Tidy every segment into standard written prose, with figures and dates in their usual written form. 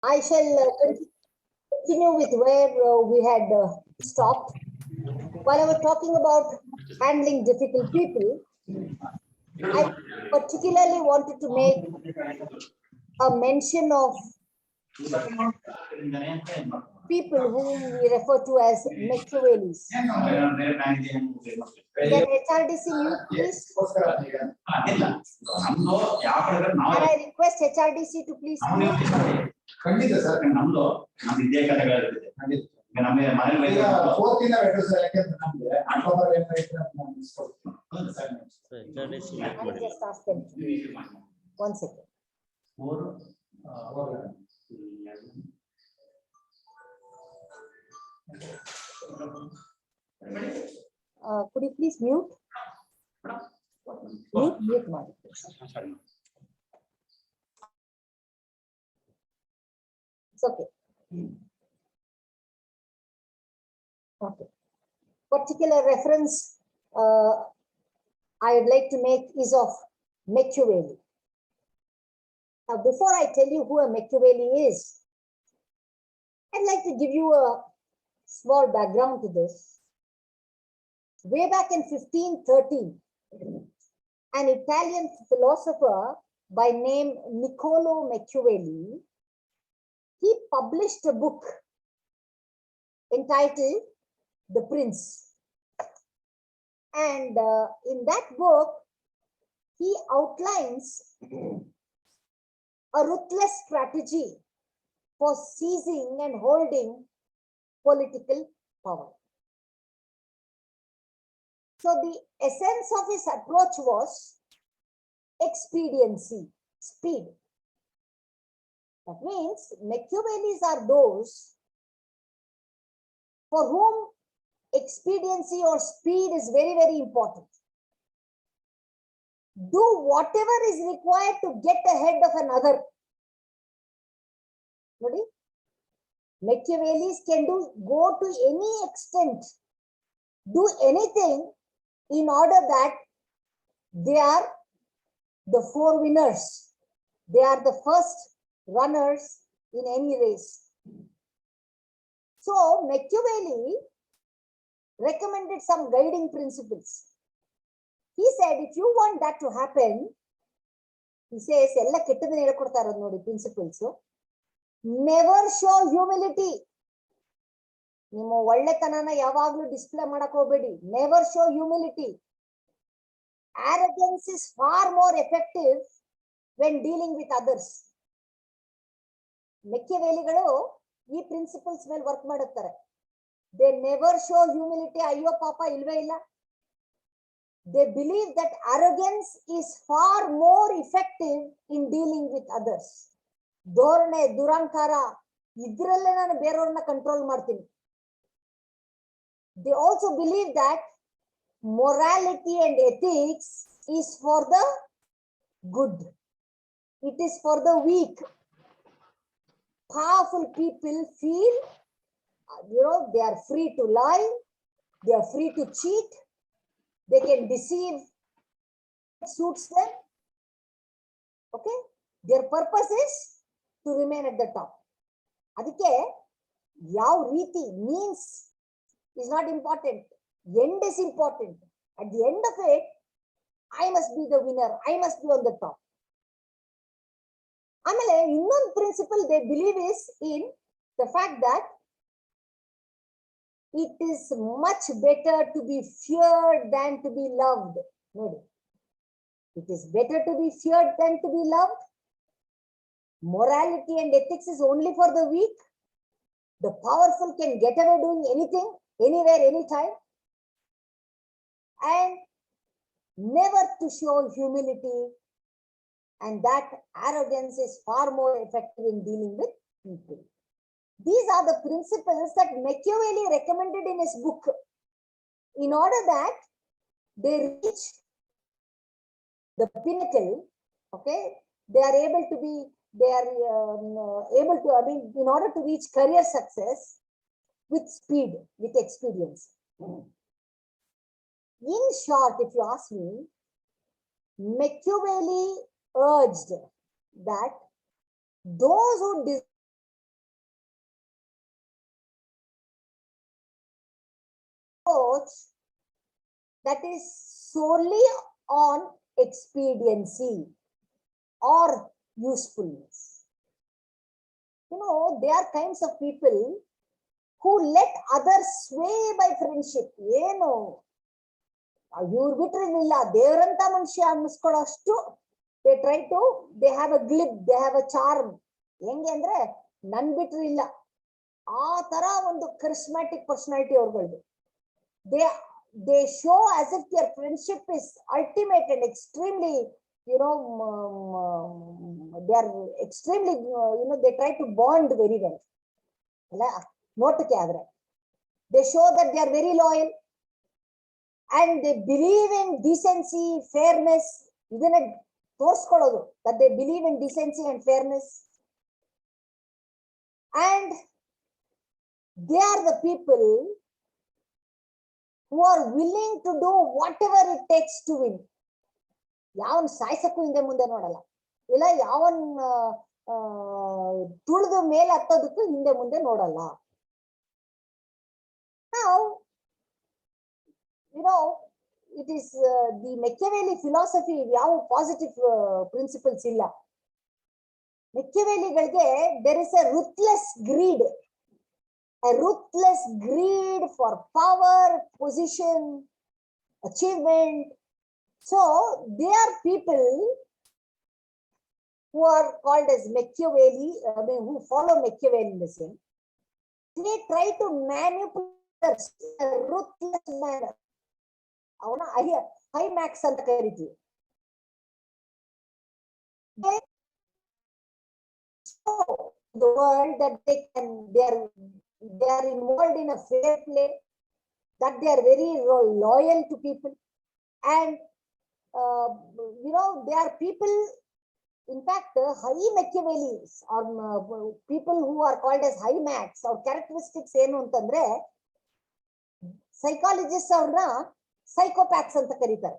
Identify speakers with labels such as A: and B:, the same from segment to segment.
A: I shall continue with where we had stopped. While I was talking about handling difficult people, I particularly wanted to make a mention of people whom we refer to as Machiavellis. Can HRDC mute, please? And I request HRDC to please mute. I just ask them. 1 second. Could you please mute? Mute, ma'am. It's okay. Okay. Particular reference I would like to make is of Machiavelli. Now, before I tell you who a Machiavelli is, I'd like to give you a small background to this. Way back in 1513, an Italian philosopher by name Niccolo Machiavelli, he published a book entitled The Prince. And in that book, he outlines a ruthless strategy for seizing and holding political power. So the essence of his approach was expediency, speed. That means Machiavellis are those for whom expediency or speed is very, very important. Do whatever is required to get ahead of another. Ready? Machiavellis can go to any extent, do anything in order that they are the forewinners. They are the first runners in any race. So Machiavelli recommended some guiding principles. He said, if you want that to happen, he says, principles. Never show humility. Display never show humility. Arrogance is far more effective when dealing with others. Machiavelli these principles will work ಮಾಡುತ್ತಾರೆ. They never show humility. Ayyo papa ilve illa. They believe that arrogance is far more effective in dealing with others. ಧೋರಣೆ ದುರಂಕಾರ ಇದ್ರಲ್ಲೇ ನಾನು ಬೇರೆಯವ್ರನ್ನ control ಮಾಡ್ತೀನಿ. They also believe that morality and ethics is for the good. It is for the weak. Powerful people feel, they are free to lie, they are free to cheat, they can deceive, it suits them. Okay? Their purpose is to remain at the top. Adike, yav riti means is not important. End is important. At the end of it, I must be the winner. I must be on the top. Amale, ಇನ್ನೊಂದು principle they believe is in the fact that it is much better to be feared than to be loved. Nodi. It is better to be feared than to be loved. Morality and ethics is only for the weak. The powerful can get away doing anything, anywhere, anytime. And never to show humility. And that arrogance is far more effective in dealing with people. These are the principles that Machiavelli recommended in his book. In order that they reach the pinnacle, okay, they are able to, in order to reach career success with speed, with experience. In short, if you ask me, Machiavelli urged that those who approach that is solely on expediency or usefulness. There are kinds of people who let others sway by friendship. ಏನು ಇವ್ರು ಬಿಟ್ರಿಲ್ಲ ದೇವರಂತ ಮನುಷ್ಯ ಅನ್ನಿಸ್ಕೊಳ್ಳೋ ಅಷ್ಟು they have a glib, they have a charm. ಹೆಂಗೆ ಅಂದ್ರೆ ನನ್ ಬಿಟ್ರು ಇಲ್ಲ ಆ ತರ ಒಂದು charismatic personality ಅವ್ರಗಳದು. they show as if their friendship is ultimate and extremely, they are extremely, they try to bond very well. ನೋಟಕ್ಕೆ ಆದ್ರೆ they show that they are very loyal and they believe in decency, fairness. ಇದನ್ನ ತೋರಿಸ್ಕೊಳ್ಳೋದು that they believe in decency and fairness, and they are the people who are willing to do whatever it takes to win. ಯಾವನ್ ಸಾಯ್ಸಕ್ಕೂ ಹಿಂದೆ ಮುಂದೆ ನೋಡಲ್ಲ, ಇಲ್ಲ ಯಾವನ್ ತುಳಿದು ಮೇಲೆ ಹತ್ತೋದಕ್ಕೂ ಹಿಂದೆ ಮುಂದೆ ನೋಡಲ್ಲ. Now, it is the Machiavelli philosophy, ಯಾವ ಪಾಸಿಟಿವ್ ಪ್ರಿನ್ಸಿಪಲ್ಸ್ ಇಲ್ಲ. ಮೆಕ್ಯಾವೆಲಿಗಳಿಗೆ there is a ruthless greed for power, position, achievement. So they are people who are called as Machiavelli, who follow Machiavellism. They try to manipulate in a ruthless manner. ಅವನ high Max ಅಂತ ಕರಿತೀವಿ. They show the world that they are involved in a fair play, that they are very loyal to people, and they are people, in fact, high Machiavellis or people who are called as high max, or characteristics ಏನು ಅಂತಂದ್ರೆ psychologists ಅವ್ರನ್ನ psychopaths ಅಂತ ಕರೀತಾರೆ.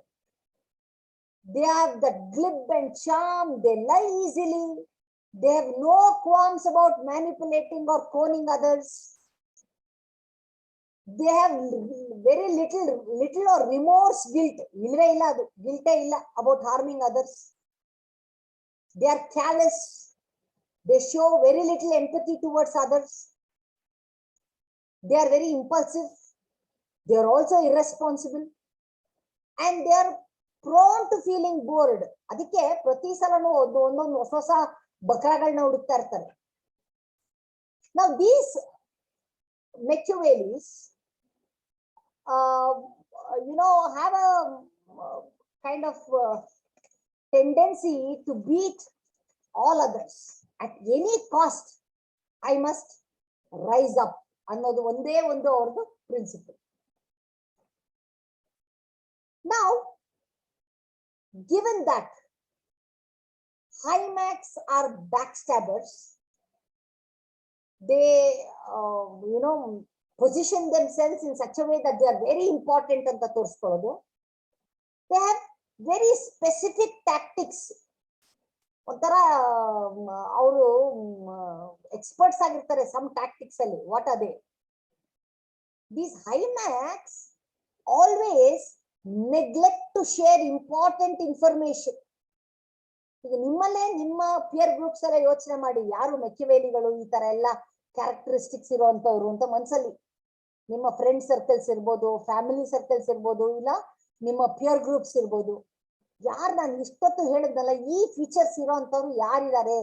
A: They have that glib and charm, they lie easily, they have no qualms about manipulating or conning others. They have very little or remorse, guilt about harming others. They are callous, they show very little empathy towards others. They are very impulsive, they are also irresponsible, and they are prone to feeling bored. ಅದಕ್ಕೆ ಪ್ರತಿ ಸಲನೂ ಒಂದೊಂದು ಹೊಸ ಬಕ್ರಾಗಳನ್ನ ಹುಡುಕ್ತಾ ಇರ್ತಾರೆ. Now these Machiavellis have a kind of tendency to beat all others at any cost. I must rise up ಅನ್ನೋದು ಒಂದೇ ಒಂದು ಅವ್ರದ್ದು principal. Now, given that high max are backstabbers, they position themselves in such a way that they are very important ಅಂತ ತೋರಿಸ್ಕೊಳ್ಳೋದು. They have very specific tactics. ಒಂಥರ ಅವರು experts ಆಗಿರ್ತಾರೆ some tactics ಅಲ್ಲಿ. What are they? These high max always neglect to share important information. ಈಗ ನಿಮ್ಮಲ್ಲೇ ನಿಮ್ಮ pear groups ಎಲ್ಲ ಯೋಚನೆ ಮಾಡಿ, ಯಾರು ಮೆಕ್ಯಾವೆಲಿಗಳು ಈ ತರ ಎಲ್ಲ ಕ್ಯಾರೆಕ್ಟರಿಸ್ಟಿಕ್ಸ್ ಇರುವಂತವ್ರು ಅಂತ ಮನ್ಸಲ್ಲಿ. ನಿಮ್ಮ ಫ್ರೆಂಡ್ ಸರ್ಕಲ್ಸ್ ಇರ್ಬೋದು, ಫ್ಯಾಮಿಲಿ ಸರ್ಕಲ್ಸ್ ಇರ್ಬೋದು, ಇಲ್ಲ ನಿಮ್ಮ ಪಿಯರ್ ಗ್ರೂಪ್ಸ್ ಇರ್ಬೋದು. ಯಾರು ನಾನು ಇಷ್ಟೊತ್ತು ಹೇಳಿದ್ನಲ್ಲ ಈ ಫೀಚರ್ಸ್ ಇರೋಂಥವ್ರು ಯಾರಿದ್ದಾರೆ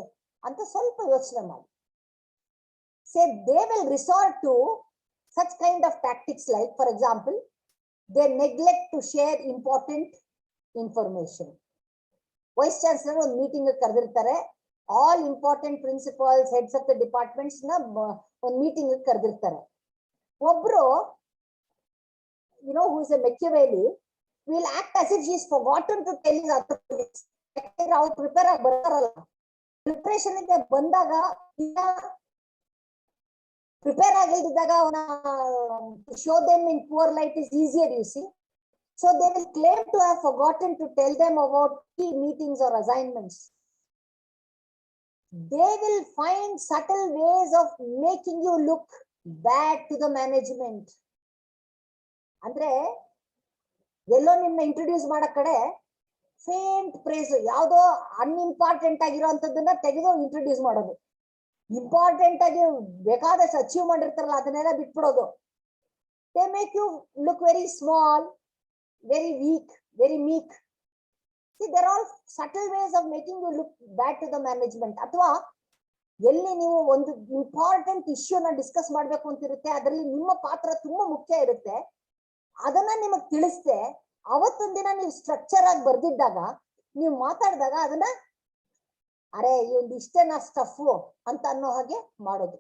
A: ಅಂತ ಸ್ವಲ್ಪ ಯೋಚನೆ ಮಾಡಿ. Say they will resort to such kind of tactics, like for example, they neglect to share important information. Vice Chancellor ಒಂದು ಮೀಟಿಂಗ್ ಕರೆದಿರ್ತಾರೆ, all important principals, heads of the departments ನ ಒಂದು ಮೀಟಿಂಗ್ ಕರೆದಿರ್ತಾರೆ. ಒಬ್ರು who is a Machiavelli will act as if he is forgotten to tell his other colleagues. ಅವ್ರು prepare ಆಗಿ ಬರ್ತಾರಲ್ಲ, preparation ಗೆ ಬಂದಾಗ prepare ಆಗಿದ್ದಾಗ ಅವನ show them in poor light is easier, you see. So they will claim to have forgotten to tell them about key meetings or assignments. They will find subtle ways of making you look bad to the management. ಅಂದ್ರೆ ಎಲ್ಲೋ ನಿಮ್ನ introduce ಮಾಡೋ ಕಡೆ faint praise, ಯಾವ್ದೋ unimportant ಆಗಿರೋಂಥದ್ದನ್ನ ತೆಗೆದು introduce ಮಾಡೋದು, important ಆಗಿ ಬೇಕಾದಷ್ಟು ಅಚೀವ್ ಮಾಡಿರ್ತಾರಲ್ಲ ಅದನ್ನೆಲ್ಲ ಬಿಟ್ಬಿಡೋದು. They make you look very small, very weak, very meek. See, there are subtle ways of making you look bad to the management. ಅಥವಾ ಎಲ್ಲಿ ನೀವು ಒಂದು ಇಂಪಾರ್ಟೆಂಟ್ ಇಶ್ಯೂನ ಡಿಸ್ಕಸ್ ಮಾಡ್ಬೇಕು ಅಂತಿರುತ್ತೆ, ಅದರಲ್ಲಿ ನಿಮ್ಮ ಪಾತ್ರ ತುಂಬಾ ಮುಖ್ಯ ಇರುತ್ತೆ, ಅದನ್ನ ನಿಮಗ್ ತಿಳಿಸ್ದೆ ಅವತ್ತೊಂದಿನ ನೀವು ಸ್ಟ್ರಕ್ಚರ್ ಆಗಿ ಬರ್ದಿದ್ದಾಗ ನೀವು ಮಾತಾಡಿದಾಗ ಅದನ್ನ ಅರೆ ಈ ಒಂದು ಇಷ್ಟೇನಾ ಸ್ಟಫ್ ಅಂತ ಅನ್ನೋ ಹಾಗೆ ಮಾಡೋದು.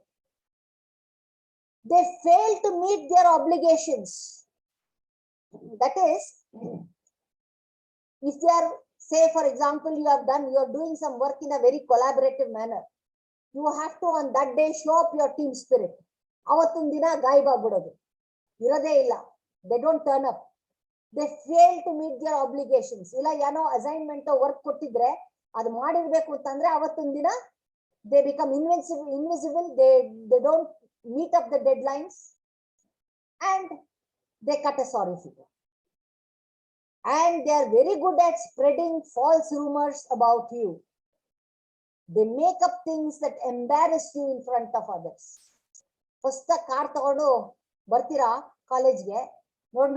A: They fail to meet their obligations. That is, if they are, say for example, you are doing some work in a very collaborative manner, you have to on that day show up your team spirit. ಅವತ್ತೊಂದು ದಿನ ಗಾಯಬ ಆಗ್ಬಿಡೋದು, ಇರೋದೇ ಇಲ್ಲ, they don't turn up, they fail to meet their obligations. ಇಲ್ಲ ಏನೋ assignment work ಕೊಟ್ಟಿದ್ರೆ ಅದು ಮಾಡಿರ್ಬೇಕು ಅಂತಂದ್ರೆ ಅವತ್ತೊಂದು ದಿನ they become invisible, they don't meet up the deadlines and they cut a sorry figure. And they are very good at spreading false rumors about you. They make up things that embarrass you in front of others. ಹೊಸ car ತಗೊಂಡು ಬರ್ತೀರಾ ಕಾಲೇಜ್ಗೆ,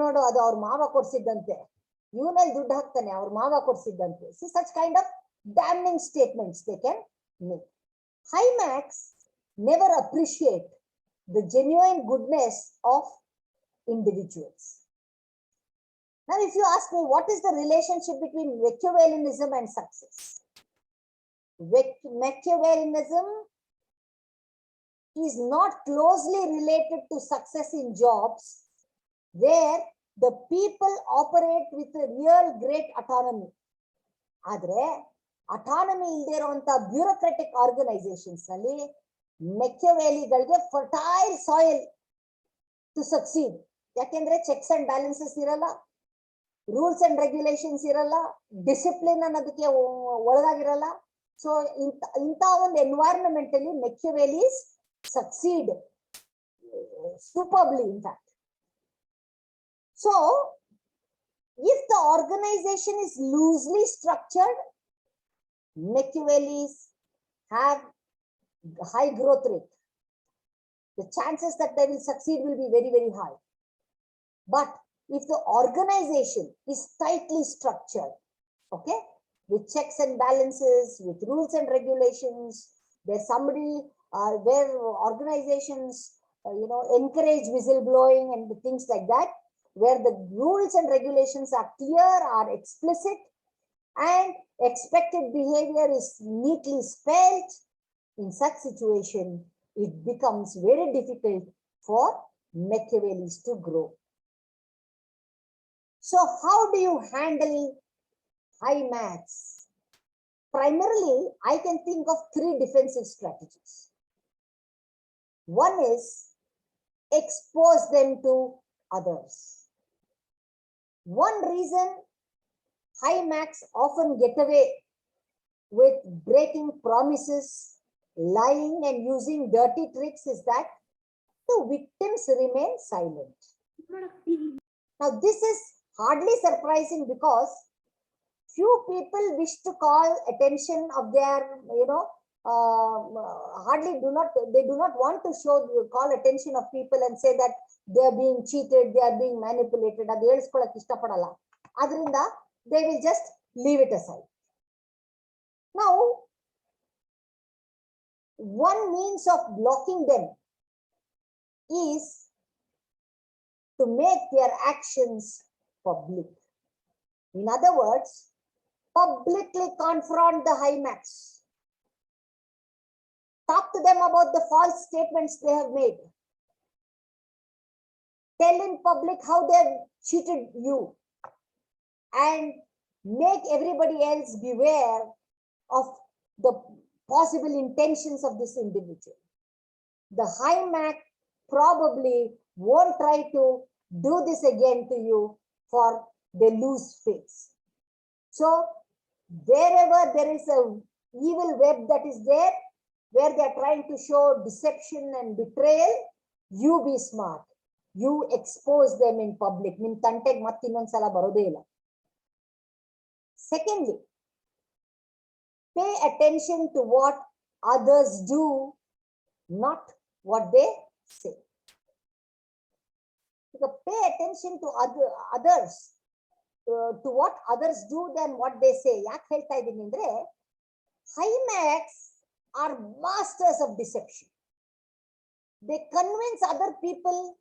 A: ನೋಡು ಅದು ಅವ್ರ ಮಾವ ಕೊಡ್ಸಿದ್ದಂತೆ, ಇವನಲ್ಲಿ ದುಡ್ಡು ಹಾಕ್ತಾನೆ, ಅವ್ರ ಮಾವ ಕೊಡ್ಸಿದ್ದಂತೆ. See, such kind of damning statements they can make. High marks never appreciate the genuine goodness of individuals. Now, if you ask me, what is the relationship between Machiavellianism and success? Machiavellianism is not closely related to success in jobs where the people operate with a real great autonomy. Adre, autonomy ilde iruvanta bureaucratic organizations nalli Machiavelliಗಳಿಗೆ fertile soil to succeed. ಯಾಕೆಂದ್ರೆ checks and balances ಇರಲ್ಲ, rules and regulations ಇರಲ್ಲ, discipline ಅನ್ನೋದಕ್ಕೆ ಒಳಗಾಗಿರಲ್ಲ. So ಇಂಥ ಒಂದು environment ಅಲ್ಲಿ Machiavellis succeed superbly in fact. So if the organization is loosely structured, Machiavellis have high growth rate. The chances that they will succeed will be very, very high. But if the organization is tightly structured, okay, with checks and balances, with rules and regulations, there's somebody where organizations, encourage whistleblowing and things like that, where the rules and regulations are clear, are explicit, and expected behavior is neatly spelled, in such situation, it becomes very difficult for Machiavellis to grow. So how do you handle high maths? Primarily, I can think of 3 defensive strategies. One is expose them to others. One reason high maths often get away with breaking promises, lying and using dirty tricks is that the victims remain silent. Now, this is hardly surprising because few people wish to call attention of their, they do not want to call attention of people and say that they are being cheated, they are being manipulated. Adu heliskollak ishtapadalla. Adrinda they will just leave it aside. Now, one means of blocking them is to make their actions public. In other words, publicly confront the high maths. Talk to them about the false statements they have made. Tell in public how they have cheated you and make everybody else beware of the possible intentions of this individual. The high math probably won't try to do this again to you, for they lose face. So wherever there is a evil web that is there, where they are trying to show deception and betrayal, you be smart. You expose them in public. Nim tanteg matt innondsala barode illa. Secondly, pay attention to what others do, not what they say. Pay attention to others, to what others do than what they say. Yak helta idini andre, high max are masters of deception. They convince other people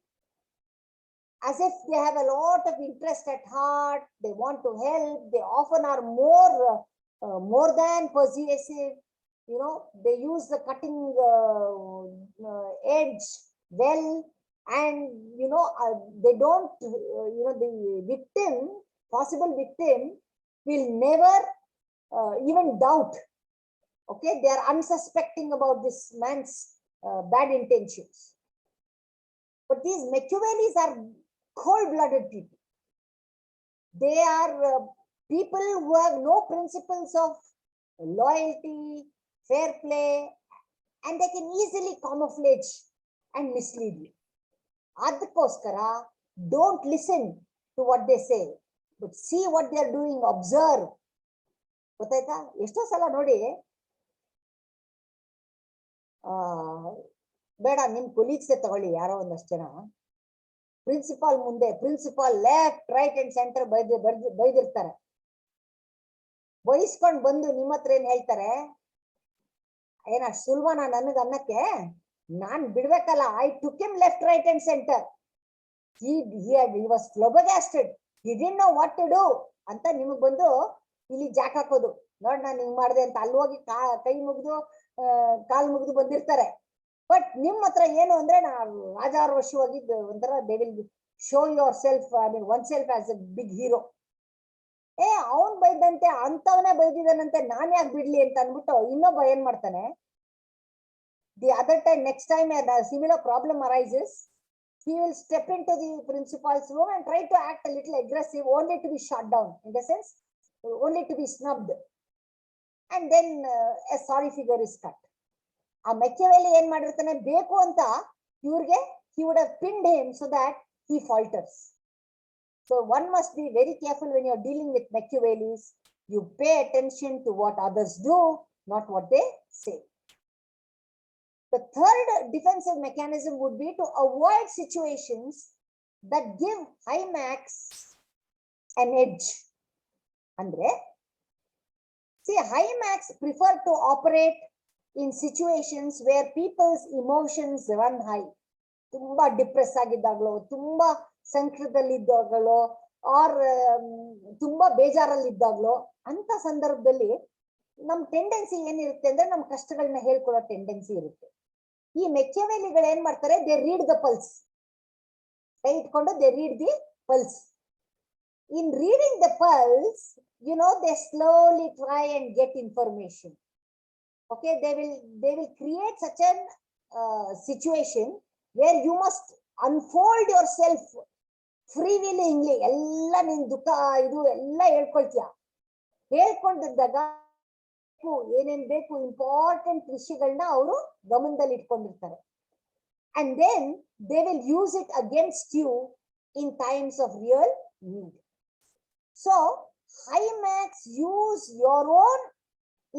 A: as if they have a lot of interest at heart. They want to help. They often are more than persuasive. You know, they use the cutting edge well, and you know, they don't. You know, the victim, possible victim, will never even doubt. Okay, they are unsuspecting about this man's bad intentions. But these Machiavellis are cold-blooded people. They are people who have no principles of loyalty, fair play, and they can easily camouflage and mislead you. Adkoskara, don't listen to what they say, but see what they are doing, observe. ಗೊತ್ತಾಯ್ತಾ? ಎಷ್ಟೋ ಸಲ ನೋಡಿ, ಬೇಡ ನಿಮ್ ಕೊಲೀಗ್ಸೇ ತಗೊಳ್ಳಿ, ಯಾರೋ ಒಂದಷ್ಟು ಜನ ಪ್ರಿನ್ಸಿಪಾಲ್ ಮುಂದೆ, principal left right and centre ಬೈದಿರ್ತಾರೆ. ಬೈಸ್ಕೊಂಡ್ ಬಂದು ನಿಮ್ಮ ಹತ್ರ ಏನ್ ಹೇಳ್ತಾರೆ, ಏನಷ್ಟು ಸುಲಭನಾ ನನಗೆ ಅನ್ನಕ್ಕೆ, ನಾನ್ ಬಿಡ್ಬೇಕಲ್ಲ, I took him left right and centre, he was flabbergasted, he didn't know what to do ಅಂತ ನಿಮಗ್ ಬಂದು ಇಲ್ಲಿ ಜಾಕ್ ಹಾಕೋದು. ನೋಡ್ ನಾನು ಹಿಂಗ್ ಮಾಡಿದೆ ಅಂತ ಅಲ್ಲಿ ಹೋಗಿ ಕೈ ಮುಗಿದು ಕಾಲ್ ಮುಗಿದು ಬಂದಿರ್ತಾರೆ. ಬಟ್ ನಿಮ್ ಹತ್ರ ಏನು ಅಂದ್ರೆ ರಾಜಾರೋಷವಾಗಿ ಒಂಥರ they will show your self, I mean one self as a big hero. ಅವನ್ ಬೈದಂತೆ ಅಂತವನೇ ಬೈದಿದ್ದಾನಂತೆ, ನಾನ್ ಯಾಕೆ ಬಿಡ್ಲಿ ಅಂತ ಅನ್ಬಿಟ್ಟು ಇನ್ನೊಬ್ಬ ಏನ್ ಮಾಡ್ತಾನೆ, the other time, next time similar problem arises, he will step into the principal's room and try to act a little aggressive, only to be shot down, in the sense, only to be snubbed. And then a sorry figure is cut. ಆ ಮೆಕ್ಯಾವೆಲಿ ಏನ್ ಮಾಡಿರ್ತಾನೆ, ಬೇಕು ಅಂತ ಇವ್ರಿಗೆ he would have pinned him so that he falters. So one must be very careful when you're dealing with Machiavellis. You pay attention to what others do, not what they say. The third defensive mechanism would be to avoid situations that give high max an edge. Andre, see, high max prefer to operate in situations where people's emotions run high. Tumba depress ಆಗಿದ್ದಾಗಲೋ, ತುಂಬಾ ಸಂಕಟದಲ್ಲಿದ್ದಾಗಲೋ, R ತುಂಬಾ ಬೇಜಾರಲ್ಲಿದ್ದಾಗಲೋ, ಅಂತ ಸಂದರ್ಭದಲ್ಲಿ ನಮ್ tendency ಏನಿರುತ್ತೆ ಅಂದ್ರೆ ನಮ್ ಕಷ್ಟಗಳನ್ನ ಹೇಳ್ಕೊಳ್ಳೋ tendency ಇರುತ್ತೆ. ಈ ಮೆಕ್ಯಾವೆಲಿಗಳು ಏನ್ ಮಾಡ್ತಾರೆ, ದೇ ರೀಡ್ ದ ಪಲ್ಸ್. ಕೈ ಇಟ್ಕೊಂಡು they read the pulse. In reading the pulse, you know, they slowly try and get information. Okay, they will create such an situation where you must unfold yourself freewillingly. ಎಲ್ಲ ನಿನ್ ದುಃಖ ಇದು ಎಲ್ಲ ಹೇಳ್ಕೊಳ್ತೀಯ. ಹೇಳ್ಕೊಂಡಿದ್ದಾಗ ಏನೇನ್ ಬೇಕು important ವಿಷಯಗಳನ್ನ ಅವರು ಗಮನದಲ್ಲಿ ಇಟ್ಕೊಂಡಿರ್ತಾರೆ. And then they will use it against you in times of real need. So high max use your own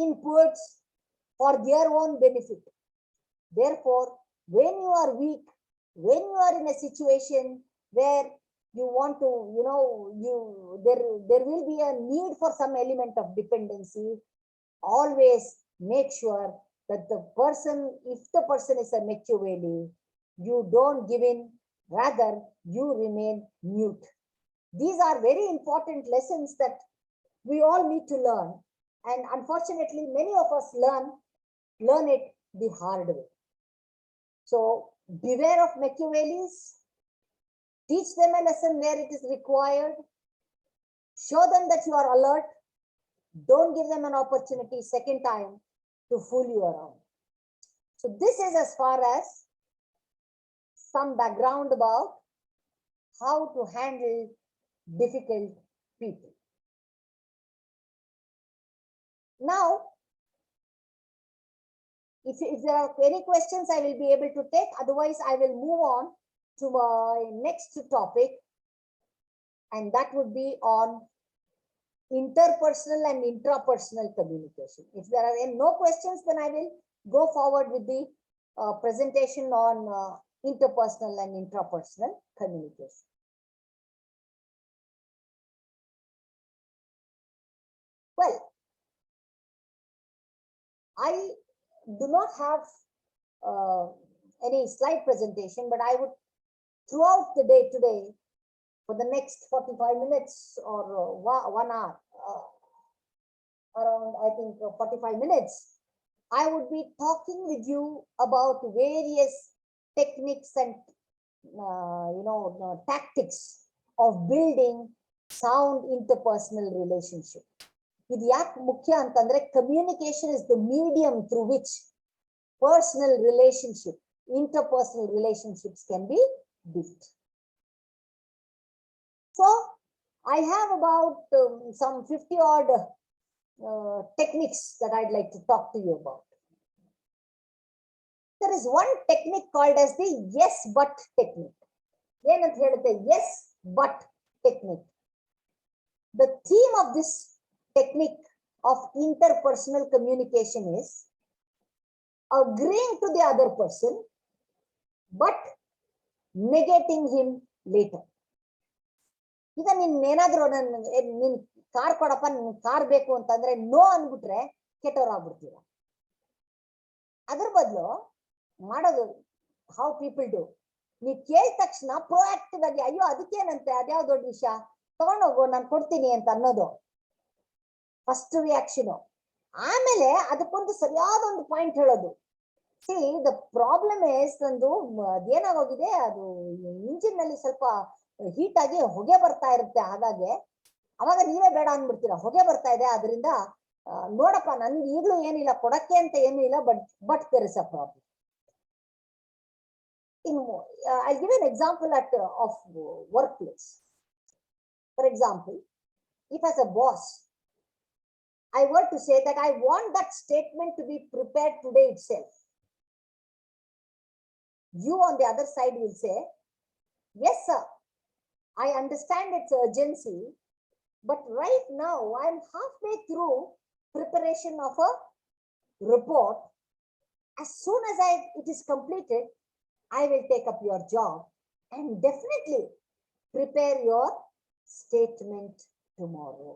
A: inputs for their own benefit. Therefore, when you are weak, when you are in a situation where you want to, you know, there will be a need for some element of dependency, always make sure that the person, if the person is a Machiavelli, you don't give in, rather you remain mute. These are very important lessons that we all need to learn, and unfortunately many of us learn it the hard way. So beware of Machiavellis, teach them a lesson where it is required, show them that you are alert, don't give them an opportunity second time to fool you around. So this is as far as some background about how to handle difficult people. Now, if there are any questions, I will be able to take. Otherwise, I will move on to my next topic, and that would be on interpersonal and intrapersonal communication. If there are no questions, then I will go forward with the presentation on interpersonal and intrapersonal communication. Well, I do not have any slide presentation, but I would, throughout the day today, for the next 45 minutes or 1 hour, around, I think, 45 minutes, I would be talking with you about various techniques and tactics of building sound interpersonal relationship. Idu yak mukhya antandre communication is the medium through which personal relationship, interpersonal relationships can be built. So I have about some 50 odd techniques that I'd like to talk to you about. There is one technique called as the yes but technique. Yes but technique. The theme of this technique of interpersonal communication is agreeing to the other person but negating him later. ಈಗ ನೀನೇನಾದ್ರೂ ನಿನ್ car ಕೊಡಪ್ಪ, ನಿನ್ car ಬೇಕು ಅಂತಂದ್ರೆ no ಅನ್ಬಿಟ್ರೆ ಕೆಟ್ಟವ್ರಾಗ್ಬಿಡ್ತೀರ. ಅದ್ರ ಬದಲು ಮಾಡೋದು ಹೌ ಪೀಪಲ್ ಡು, ನೀವ್ ಕೇಳಿದ ತಕ್ಷಣ ಪ್ರೋಆಕ್ಟಿವ್ ಆಗಿ ಅಯ್ಯೋ ಅದಕ್ಕೇನಂತೆ, ಅದ್ಯಾವ ದೊಡ್ಡ ವಿಷಯ, ತಗೊಂಡೋಗು ನಾನು ಕೊಡ್ತೀನಿ ಅಂತ ಅನ್ನೋದು ಫಸ್ಟ್ ರಿಯಾಕ್ಷನ್. ಆಮೇಲೆ ಅದಕ್ಕೊಂದು ಸರಿಯಾದ ಒಂದು ಪಾಯಿಂಟ್ ಹೇಳೋದು. ಸಿ ದ ಪ್ರಾಬ್ಲಮ್ ಇಸ್, ನಂದು ಅದೇನಾಗೋಗಿದೆ, ಅದು ಇಂಜಿನ್ ನಲ್ಲಿ ಸ್ವಲ್ಪ ಹೀಟ್ ಆಗಿ ಹೊಗೆ ಬರ್ತಾ ಇರುತ್ತೆ. ಹಾಗಾಗಿ ಅವಾಗ ನೀವೇ ಬೇಡ ಅಂದ್ಬಿಡ್ತೀರಾ, ಹೊಗೆ ಬರ್ತಾ ಇದೆ, ಅದರಿಂದ ನೋಡಪ್ಪ ನನ್ಗೆ ಈಗಲೂ ಏನಿಲ್ಲ ಕೊಡಕ್ಕೆ ಅಂತ ಏನೂ ಇಲ್ಲ, but there is a problem. I'll give an example of workplace. For example, if as a boss I were to say that I want that statement to be prepared today itself, you on the other side will say, yes sir, I understand its urgency, but right now I'm halfway through preparation of a report. As soon as it is completed, I will take up your job and definitely prepare your statement tomorrow.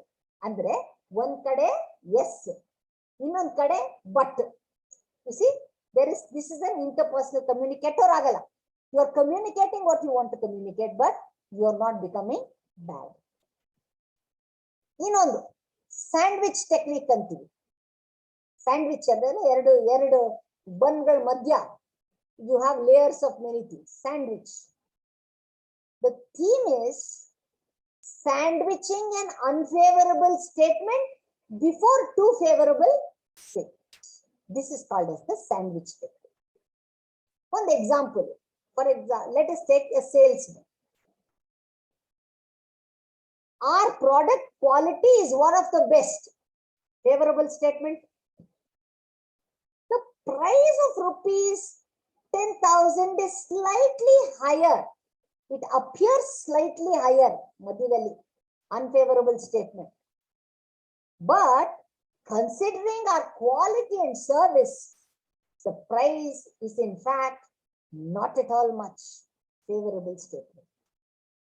A: Andre one kade yes, innond kade but. You see, this is an interpersonal communicator agala. You are communicating what you want to communicate, but you are not becoming bad. Innondu sandwich technique antivi. Sandwich andre ಎರಡು ಬನ್ಗಳ ಮಧ್ಯ you have layers of many things. Sandwich. The theme is sandwiching an unfavorable statement before two favorable statements. This is called as the sandwich technique. One example. For example, let us take a salesman. Our product quality is one of the best. Favorable statement. The price of rupees 10,000 is slightly higher. It appears slightly higher. Madhyadalli, unfavorable statement. But considering our quality and service, the price is in fact not at all much. Favorable statement.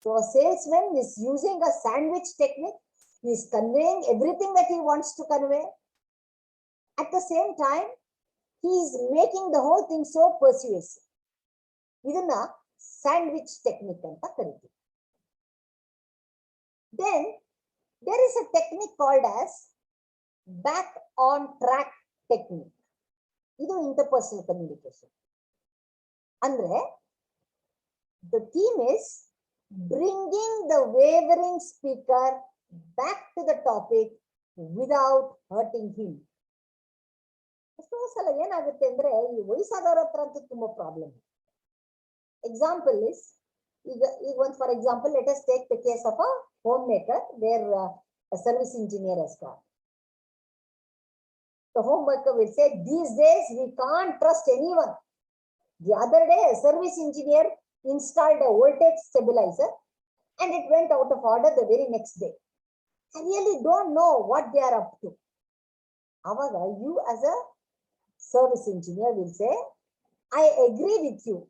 A: So a salesman is using a sandwich technique. He is conveying everything that he wants to convey. At the same time, he is making the whole thing so persuasive. Idanna sandwich technique anta kariತೀವಿ. Then there is a technique called as back on track technique. Idu interpersonal communication. Andre the theme is bringing the wavering speaker back to the topic without hurting him. ಎಷ್ಟೋ ಸಲ ಏನಾಗುತ್ತೆ ಅಂದ್ರೆ ಈ ವಯಸ್ಸಾದವ್ರ ಹತ್ರ ಅಂತೂ ತುಂಬಾ problem. Example is, ಈಗ ಒಂದು for example let us take the case of a home maker where service engineer has got. The home worker will say, these days we can't trust anyone. The other day a service engineer installed a voltage stabilizer, and it went out of order the very next day. I really don't know what they are up to. However, you as a service engineer will say, I agree with you.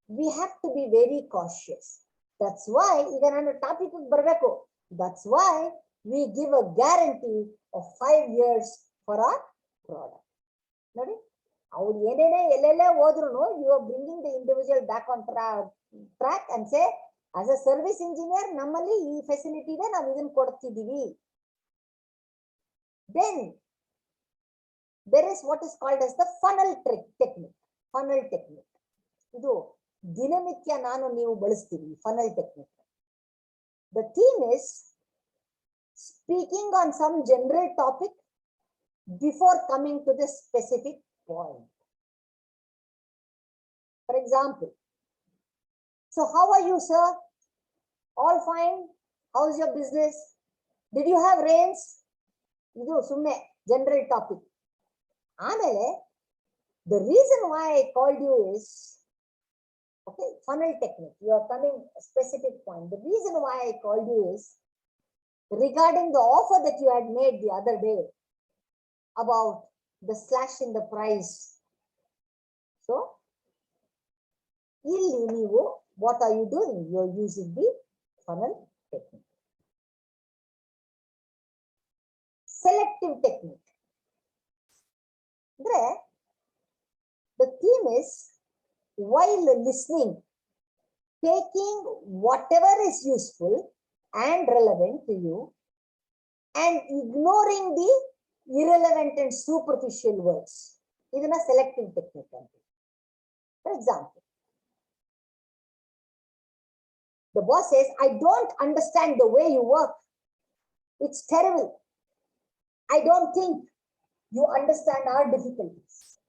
A: We have to be very cautious. That's why, that's why we give a guarantee of 5 years for our product. Nodi? You are bringing the individual back on track and say, as a service engineer, nammali facility then there is what is called as the funnel technique. Funnel technique. Funnel technique. The theme is speaking on some general topic before coming to the specific point. For example, so how are you, sir? All fine? How's your business? Did you have rains? General topic. The reason why I called you is, okay, funnel technique. You are coming a specific point. The reason why I called you is regarding the offer that you had made the other day about the slash in the price. So, what are you doing? You are using the funnel technique. Selective technique. The theme is, while listening, taking whatever is useful and relevant to you and ignoring the irrelevant and superficial words. This is a selective technique. For example, the boss says, I don't understand the way you work. It's terrible. I don't think you understand our difficulties.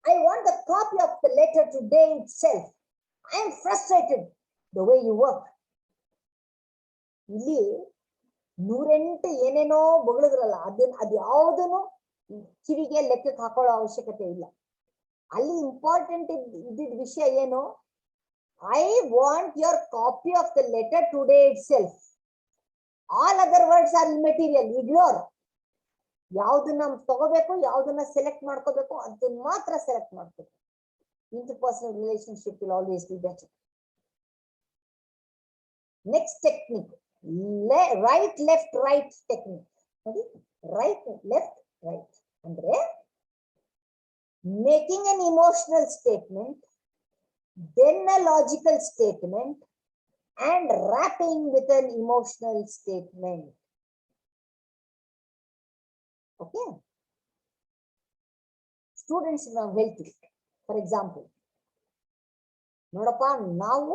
A: I want a copy of the letter today itself. I am frustrated the way you work. ಇಲ್ಲಿ 108 ಏನೇನೋ ಬಗಳಿದ್ರಲ್ಲ ಅದು ಯಾವುದನ್ನು ಕಿವಿಗೆ ಲೆಕ್ಕಕ್ಕೆ ಹಾಕೊಳ್ಳೋ ಅವಶ್ಯಕತೆ ಇಲ್ಲ. ಅಲ್ಲಿ important ಇದ್ದಿದ್ದ ವಿಷಯ ಏನು? I want your copy of the letter today itself. All other words are immaterial. Ignore. ಯಾವುದನ್ನ ತಗೋಬೇಕು, ಯಾವುದನ್ನ ಸೆಲೆಕ್ಟ್ ಮಾಡ್ಕೋಬೇಕು, ಅದನ್ನ ಮಾತ್ರ ಸೆಲೆಕ್ಟ್ ಮಾಡ್ಬೇಕು. Interpersonal relationship will always be better. Next technique, right, left, right technique. Right, left, right. Andre, making an emotional statement, then a logical statement, and wrapping with an emotional statement. Okay. Students now ಹೇಳ್ತೀವಿ. For example, ನೋಡಪ್ಪ, ನಾವು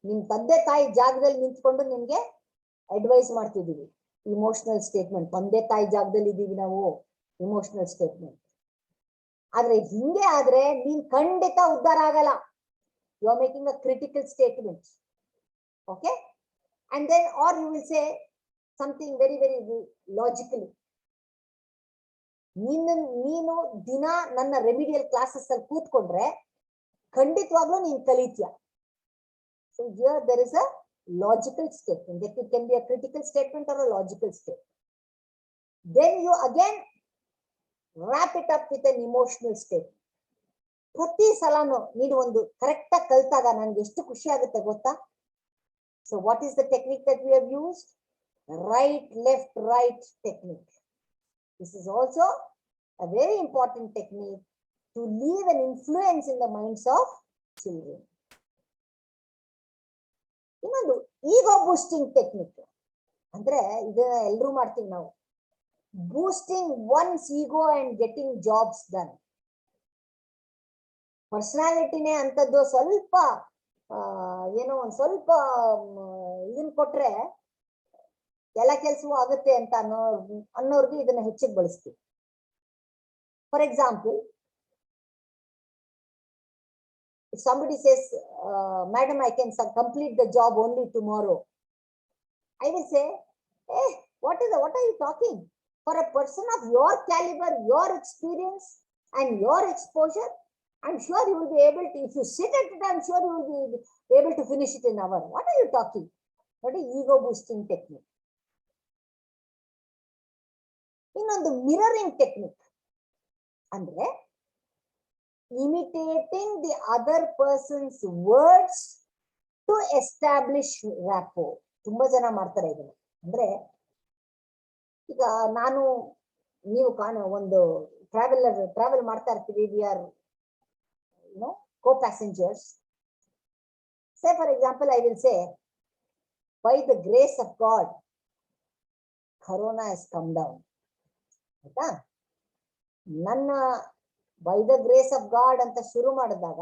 A: ನಿಮ್ ತಂದೆ ತಾಯಿ ಜಾಗದಲ್ಲಿ ನಿಂತ್ಕೊಂಡು ನಿಮ್ಗೆ advice ಮಾಡ್ತಿದೀವಿ. Emotional statement. ತಂದೆ ತಾಯಿ ಜಾಗದಲ್ಲಿ ಇದೀವಿ ನಾವು. Emotional statement. ಆದ್ರೆ ಹಿಂಗೆ ಆದ್ರೆ ನೀನ್ ಖಂಡಿತ ಉದ್ಧಾರ ಆಗಲ್ಲ. You are making a critical statement. Okay? And then, or you will say something very, very logically. ನೀನು ದಿನ ನನ್ನ ರೆಮಿಡಿಯಲ್ ಕ್ಲಾಸಸ್ ಅಲ್ಲಿ ಕೂತ್ಕೊಂಡ್ರೆ ಖಂಡಿತವಾಗ್ಲೂ ನೀನ್ ಕಲಿತೀಯ. So here there is a logical statement. That it can be a critical statement or a logical statement. Then you again wrap it up with an emotional statement. ಪ್ರತಿ ಸಲಾನು ನೀನು ಒಂದು ಕರೆಕ್ಟ್ ಆಗಿ ಕಲ್ತಾಗ ನನ್ಗೆ ಎಷ್ಟು ಖುಷಿ ಆಗುತ್ತೆ ಗೊತ್ತಾ? So what is the technique that we have used? Right, left, right technique. This is also a very important technique to leave an influence in the minds of children. ಇನ್ನೊಂದು ಈಗೋ ಬೂಸ್ಟಿಂಗ್ ಟೆಕ್ನಿಕ್ ಅಂದ್ರೆ ಇದನ್ನ ಎಲ್ಲರೂ ಮಾಡ್ತೀವಿ ನಾವು. Boosting one's ego and getting jobs done. ಪರ್ಸನಾಲಿಟಿನೇ ಅಂತದ್ದು ಸ್ವಲ್ಪ ಏನೋ ಒಂದ್ ಸ್ವಲ್ಪ ಇದನ್ ಕೊಟ್ರೆ ಎಲ್ಲ ಕೆಲಸವೂ ಆಗುತ್ತೆ ಅಂತ ಅನ್ನೋರ್ಗೆ ಇದನ್ನ ಹೆಚ್ಚಿಗೆ ಬಳಸ್ತೀವಿ. For example, if somebody says, madam, I can complete the job only tomorrow, I will say, hey, what are you talking? For a person of your caliber, your experience and your exposure, I'm sure you will be able to, if you sit at it, I'm sure you will be able to finish it in an hour. What are you talking? What is ego boosting technique? ಇನ್ನೊಂದು mirroring technique ಅಂದ್ರೆ imitating the other person's words to establish rapport. ತುಂಬಾ ಜನ ಮಾಡ್ತಾರೆ ಇದನ್ನ. ಅಂದ್ರೆ ಈಗ ನಾನು ನೀವು ಒಂದು ಟ್ರಾವೆಲ್ ಮಾಡ್ತಾ ಇರ್ತೀವಿ, we are co-passengers. Say for example, I will say, by the grace of God, Corona has come down. ಆಯ್ತಾ? ನನ್ನ by the grace of God ಅಂತ ಶುರು ಮಾಡಿದಾಗ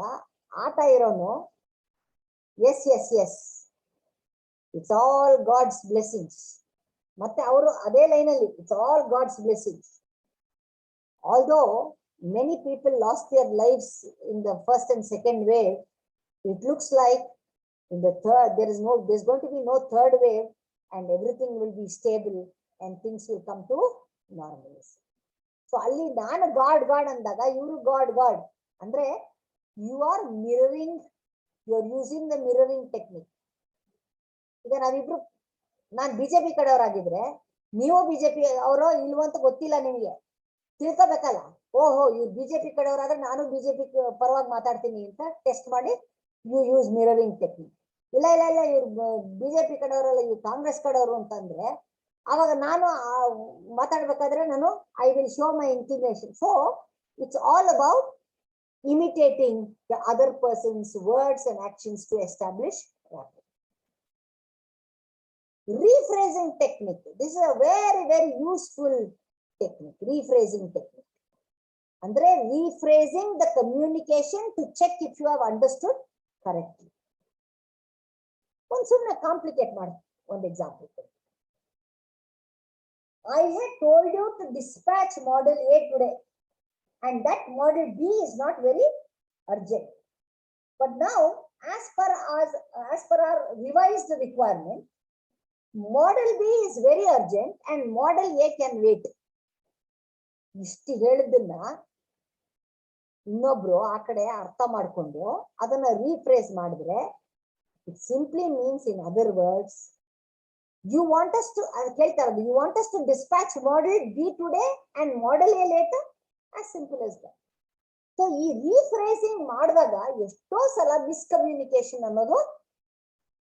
A: ಆತ ಇರೋನು yes yes yes it's all God's blessings. ಮತ್ತೆ ಅವರು ಅದೇ ಲೈನಲ್ಲಿ it's all God's blessings. Although many people lost their lives in the first and second wave, it looks like in the third there's going to be no third wave and everything will be stable and things will come to normalcy. So ಅಲ್ಲಿ ನಾನು god ಅಂದಾಗ ಇವರು god ಅಂದ್ರೆ you are mirroring, you are using the mirroring technique. ಈಗ ನಾವಿಬ್ರು ನಾನು BJP ಕಡೆಯವರಾಗಿದ್ರೆ ನೀವು BJP ಅವರೋ ಇಲ್ವೋ ಅಂತ ಗೊತ್ತಿಲ್ಲ, ನಿಮಗೆ ತಿಳ್ಕೋಬೇಕಲ್ಲ. ಓಹೋ ಇವ್ರು ಬಿಜೆಪಿ ಕಡೆಯವರಾದ್ರೆ ನಾನು ಬಿಜೆಪಿ ಪರವಾಗಿ ಮಾತಾಡ್ತೀನಿ ಅಂತ ಟೆಸ್ಟ್ ಮಾಡಿ ಯು ಯೂಸ್ ಮಿರರಿಂಗ್ ಟೆಕ್ನಿಕ್. ಇಲ್ಲ ಇವ್ರು ಬಿಜೆಪಿ ಕಡೆಯವರಲ್ಲ, ಇವ್ರು ಕಾಂಗ್ರೆಸ್ ಕಡೆಯವರು ಅಂತಂದ್ರೆ ಅವಾಗ ನಾನು ಮಾತಾಡ್ಬೇಕಾದ್ರೆ ನಾನು I will show my inclination. So it's all about imitating the other person's words and actions to establish rapport. Rephrasing technique. This is a very, very useful technique. Rephrasing technique. Andre rephrasing the communication to check if you have understood correctly. One sumna complicate maadi one example. I had told you to dispatch model A today, and that model B is not very urgent. But now, as per our revised requirement, model B is very urgent and model A can wait. ಇಷ್ಟು ಹೇಳಿದ್ದನ್ನ ಇನ್ನೊಬ್ರು ಆ ಕಡೆ ಅರ್ಥ ಮಾಡ್ಕೊಂಡು ಅದನ್ನ rephrase ಮಾಡಿದ್ರೆ it simply means, in other words, you want us to ಕೇಳ್ತಾ ಇರೋದು, you want us to dispatch model B today and model A later, as simple as that. So ಈ ರೀಫ್ರೇಸಿಂಗ್ ಮಾಡಿದಾಗ ಎಷ್ಟೋ ಸಲ ಮಿಸ್ಕಮ್ಯುನಿಕೇಶನ್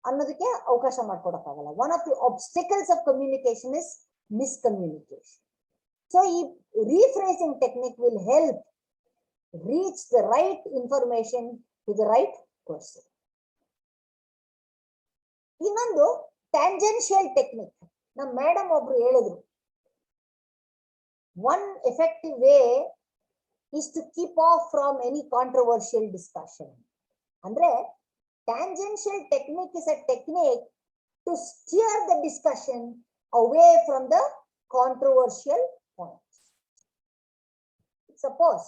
A: ಅನ್ನೋದಕ್ಕೆ ಅವಕಾಶ ಮಾಡ್ಕೊಡಕ್ಕಾಗಲ್ಲ. One of the obstacles of communication is miscommunication. So ಈ rephrasing technique will help reach the right information to the right person. ಇನ್ನೊಂದು tangential technique. ನಮ್ಮ ಮೇಡಮ್ ಒಬ್ರು ಹೇಳಿದ್ರು, one effective way is to keep off from any controversial discussion. Andre tangential technique is a technique to steer the discussion away from the controversial points. Suppose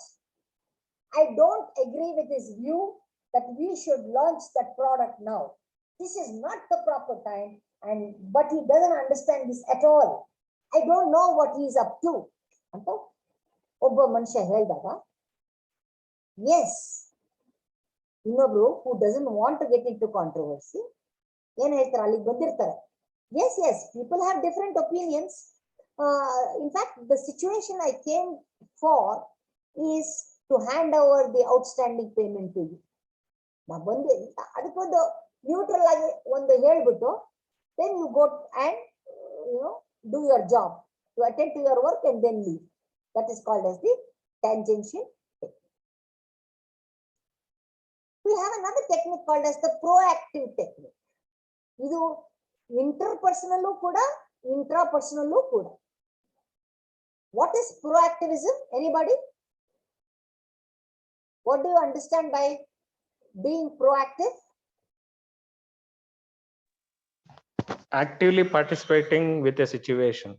A: I don't agree with his view that we should launch that product now. This is not the proper time, but he doesn't understand this at all. I don't know what he is up to. ಅಂತ ಒಬ್ಬ ಮನುಷ್ಯ ಹೇಳಿದಾಗ, yes ಇನ್ನೊಬ್ರು who doesn't want to get in to controversy ಏನ್ ಹೇಳ್ತಾರೆ, ಅಲ್ಲಿಗೆ ಬಂದಿರ್ತಾರೆ. Yes people have different opinions. In fact the situation I came for is to hand over the outstanding payment to you. ನಾ ಬಂದು ಅದಕ್ಕೊಂದು ನ್ಯೂಟ್ರಲ್ ಆಗಿ ಒಂದು ಹೇಳ್ಬಿಟ್ಟು then you go and do your job, to attend to your work and then leave. That is called as the tangential technique. We have another technique called as the proactive technique. Idu interpersonal kuda, intrapersonal kuda. What is proactivism? Anybody? What do you understand by being proactive?
B: Actively participating with a situation.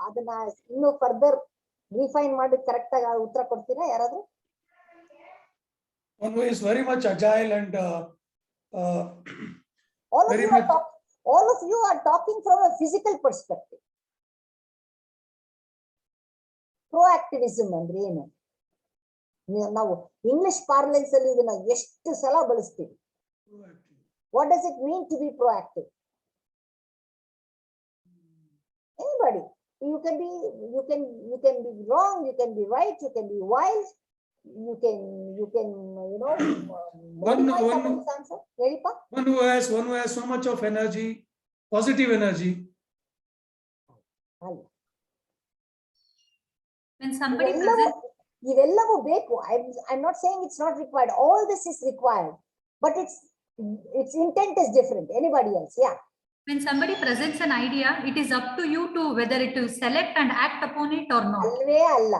A: ಅದನ್ನ ಇನ್ನು further refine ಮಾಡಿ correct ಆಗಿ ಉತ್ತರ ಕೊಡ್ತೀರಾ ಯಾರಾದ್ರೂ?
C: One who is very much agile and
A: all of you are talking from a physical perspective. Proactivism ಅಂದ್ರೆ ಏನು? ನಾವು ಇಂಗ್ಲಿಷ್ ಪಾರ್ಲೆನ್ಸ್ ಅಲ್ಲಿ ಇದನ್ನ ಎಷ್ಟು ಸಲ ಬಳಸ್ತೀವಿ. What does it mean to be proactive? Anybody, you can be wrong, you can be right, you can be wise, you can modify somebody's answer. Veripa?
C: One who has so much of energy, positive energy.
D: When somebody presents,
A: ಇವೆಲ್ಲವೂ ಬೇಕು. I'm not saying it's not required. All this is required, but its intent is different. Anybody else? Yeah.
D: when somebody presents an idea, it is up to you to whether it to select and act upon it or not.
A: ಅಲ್ವೇ ಅಲ್ಲ.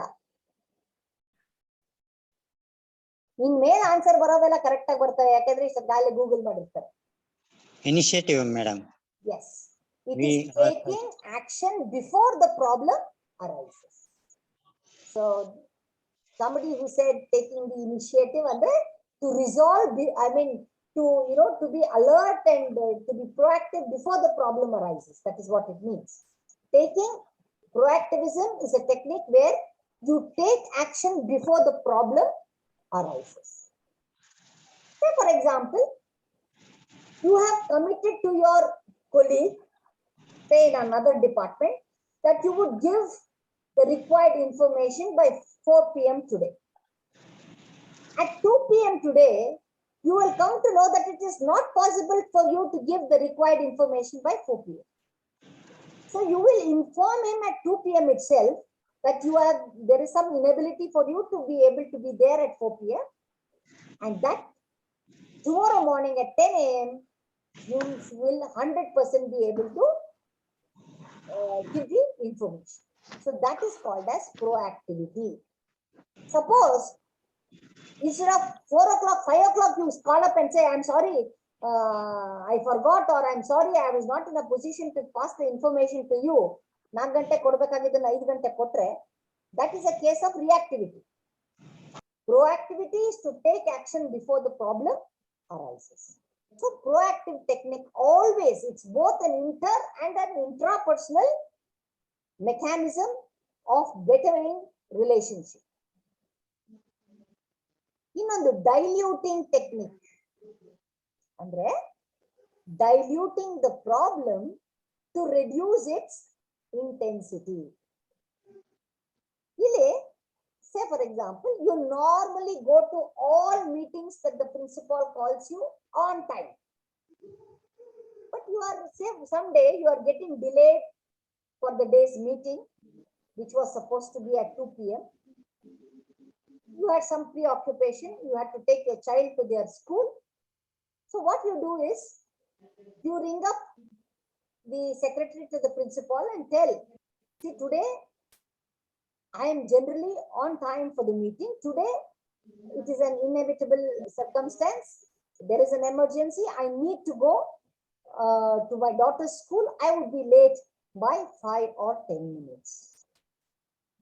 A: ಇನ್ಮೇಲೆ answer ಬರೋದೆಲ್ಲ correct ಆಗಿ ಬರ್ತವೆ, ಯಾಕಂದ್ರೆ ಗಾಲಿ Google ಮಾಡಿರ್ತಾರೆ.
E: Initiative, madam.
A: Yes, it is taking action before the problem arises. So somebody who said taking the initiative and to resolve to be alert and to be proactive before the problem arises. That is what it means. Taking proactivism is a technique where you take action before the problem arises. Say for example, you have committed to your colleague, say in another department, that you would give the required information by 4 p.m. today. At 2 p.m. today, you will come to know that it is not possible for you to give the required information by 4 p.m. So you will inform him at 2 p.m. itself that there is some inability for you to be able to be there at 4 p.m. and that tomorrow morning at 10 a.m. you will 100% be able to give the information. So that is called as proactivity. Suppose instead of 4 o'clock, 5 o'clock, you call up and say, I'm sorry, I forgot, or I'm sorry, I was not in a position to pass the information to you. 4 ಗಂಟೆ ಕೊಡಬೇಕಾಗಿದ್ದನ್ನ 5 ಗಂಟೆ ಕೊಟ್ರೆ, that is a case of reactivity. Proactivity is to take action before the problem arises. So proactive technique always, it's both an inter and an intrapersonal mechanism of bettering relationship. ಇನ್ನೊಂದು diluting technique ಅಂದ್ರೆ diluting the problem to reduce its intensity. ಇಲ್ಲಿ, say for example, you normally go to all meetings that the principal calls you on time, but you are, say someday you are getting delayed for the day's meeting, which was supposed to be at 2 p.m. You had some preoccupation, you had to take your child to their school. So what you do is, you ring up the secretary to the principal and tell, see, today I am generally on time for the meeting. Today it is an inevitable circumstance. There is an emergency. I need to go to my daughter's school. I would be late by 5 or 10 minutes.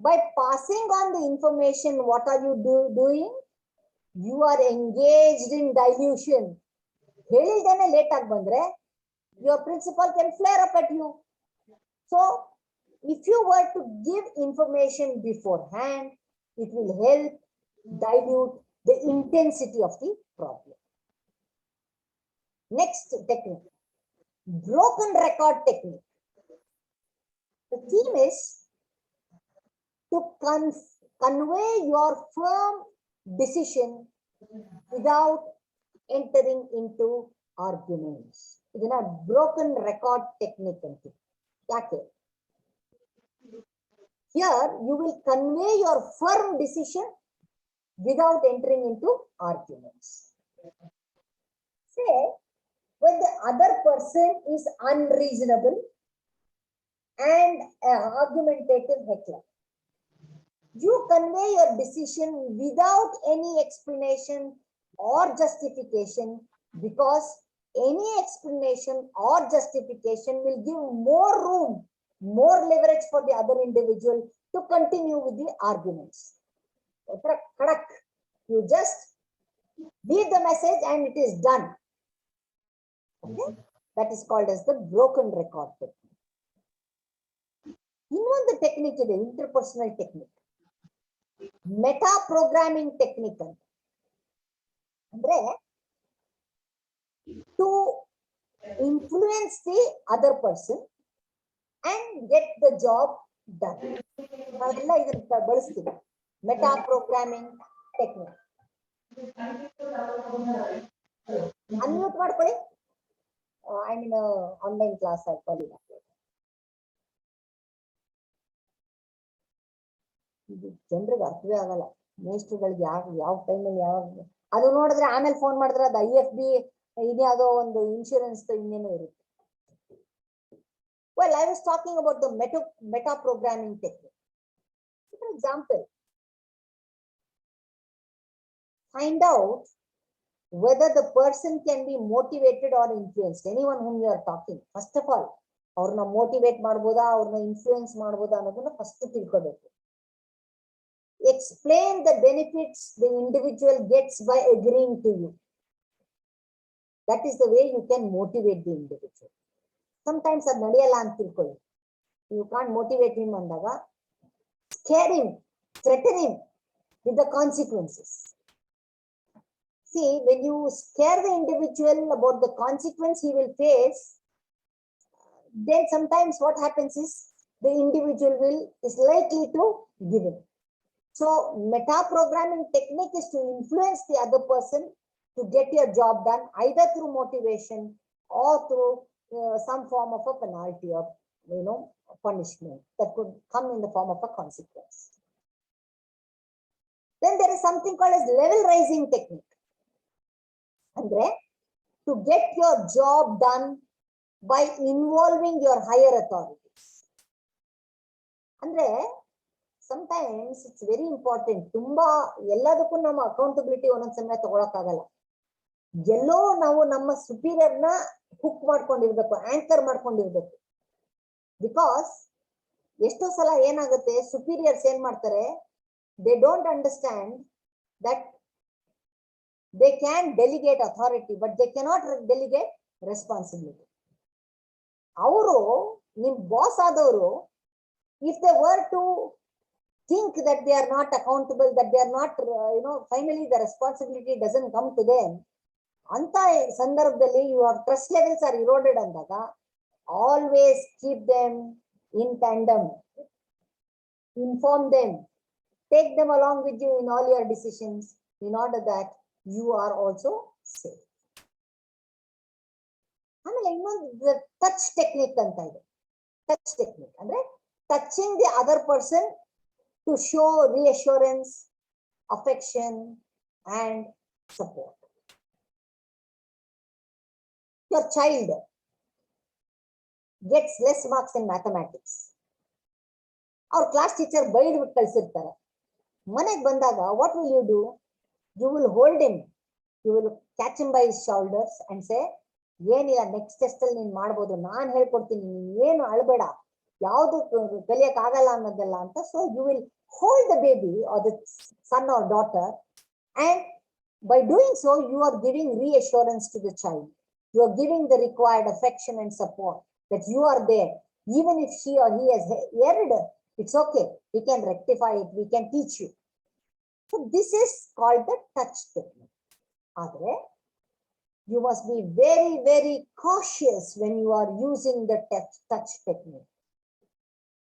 A: By passing on the information, what are you doing? You are engaged in dilution. Helidane late ag bandre, your principal can flare up at you. So if you were to give information beforehand, it will help dilute the intensity of the problem. Next technique, broken record technique. The theme is to convey your firm decision without entering into arguments. ಇದನ್ನ broken record technique ಅಂತೀವಿ. ಯಾಕೆ? Here you will convey your firm decision without entering into arguments. Say, when the other person is unreasonable and an argumentative heckler, you convey your decision without any explanation or justification, because any explanation or justification will give more room, more leverage for the other individual to continue with the arguments. You just leave the message and it is done. Okay? That is called as the broken record technique. One technique is the interpersonal technique. Meta programming technique ಅಂತ. ಅಂದ್ರೆ to influence the other person and get the job done. ನಾವೆಲ್ಲ ಇದನ್ನ ಬಳಸ್ತೀವಿ, meta programming technique. Unmute ಮಾಡ್ಕೊಳ್ಳಿ. I mean online class ಆಗ್ಕೊಳ್ಳಿ. ಇದು ಜನರಿಗೆ ಅರ್ಥವೇ ಆಗಲ್ಲ. ಮೇಸ್ಟ್ರುಗಳಿಗೆ ಯಾವ ಟೈಮಲ್ಲಿ ಯಾವಾಗ ಅದು ನೋಡಿದ್ರೆ ಆಮೇಲೆ ಫೋನ್ ಮಾಡಿದ್ರೆ ಅದು IFB ಇದ್ಯಾವುದೋ ಒಂದು ಇನ್ಶೂರೆನ್ಸ್ ಇನ್ನೇನೋ ಇರುತ್ತೆ. Well, I was talking about the meta programming technique. For example, find out whether the person can be motivated or influenced. Anyone whom you are talking, first of all, ಅವ್ರನ್ನ motivate ಮಾಡ್ಬೋದಾ, ಅವ್ರನ್ನ influence ಮಾಡ್ಬೋದಾ ಅನ್ನೋದನ್ನ first ತಿಳ್ಕೋಬೇಕು. Explain the benefits the individual gets by agreeing to you. That is the way you can motivate the individual. Sometimes ಅದು ನಡೆಯಲ್ಲ ಅಂತ ತಿಳ್ಕೊಳ್ಳಿ. You can't motivate him ಅಂದಾಗ scare him, threaten him with the consequences. See, when you scare the individual about the consequence he will face, then sometimes what happens is the individual is likely to give in. So meta programming technique is to influence the other person to get your job done, either through motivation or through some form of a penalty or punishment that could come in the form of a consequence. Then there is something called as level rising technique. Andre, to get your job done by involving your higher authorities. Andre, sometimes it's very important. ತುಂಬಾ ಎಲ್ಲದಕ್ಕೂ ನಮ್ಮ accountability ಒಂದೊಂದ್ ಸಮಯ ತಗೊಳಕ್ಕಾಗಲ್ಲ. ಎಲ್ಲೋ ನಾವು ನಮ್ಮ ಸುಪೀರಿಯರ್ನ hook ಮಾಡ್ಕೊಂಡಿರ್ಬೇಕು, ಆಂಕರ್ ಮಾಡ್ಕೊಂಡಿರ್ಬೇಕು. ಬಿಕಾಸ್ ಎಷ್ಟೋ ಸಲ ಏನಾಗುತ್ತೆ, ಸುಪೀರಿಯರ್ಸ್ ಏನ್ ಮಾಡ್ತಾರೆ, they don't understand that they can delegate authority but they cannot delegate responsibility. ಅವರು ನಿಮ್ ಬಾಸ್ ಆದವರು, if they were to think that they are not accountable, that they are not, finally the responsibility doesn't come to them. Anta sandarbhadalli your trust levels are eroded andaga, always keep them in tandem. Inform them, take them along with you in all your decisions in order that you are also safe. ಆಮೇಲೆ ಇನ್ನೊಂದು touch technique ಅಂತ ಇದೆ. Touch technique ಅಂದ್ರೆ touching the other person to show reassurance, affection, and support. Your child gets less marks in mathematics. Our class teacher ಬೈದ್ಬಿಟ್ಟು ಕಳ್ಸಿರ್ತಾರೆ. ಮನೆಗೆ ಬಂದಾಗ what will you do? You will hold him. You will catch him by his shoulders and say, ಏನಿಲ್ಲ, next test ಅಲ್ಲಿ ನೀನ್ ಮಾಡ್ಬೋದು, ನಾನ್ ಹೇಳ್ಕೊಡ್ತೀನಿ, ನೀನ್ ಏನು ಅಳ್ಬೇಡ, ಯಾವ್ದು ಕಲಿಯಕ್ ಆಗಲ್ಲ ಅನ್ನೋದಲ್ಲ ಅಂತ. So you will hold the baby or the son or daughter, and by doing so you are giving reassurance to the child. You are giving the required affection and support that you are there. Even if she or he has erred, it's okay, we can rectify it, we can teach you. So this is called the touch technique. Adre you must be very, very cautious when you are using the touch technique.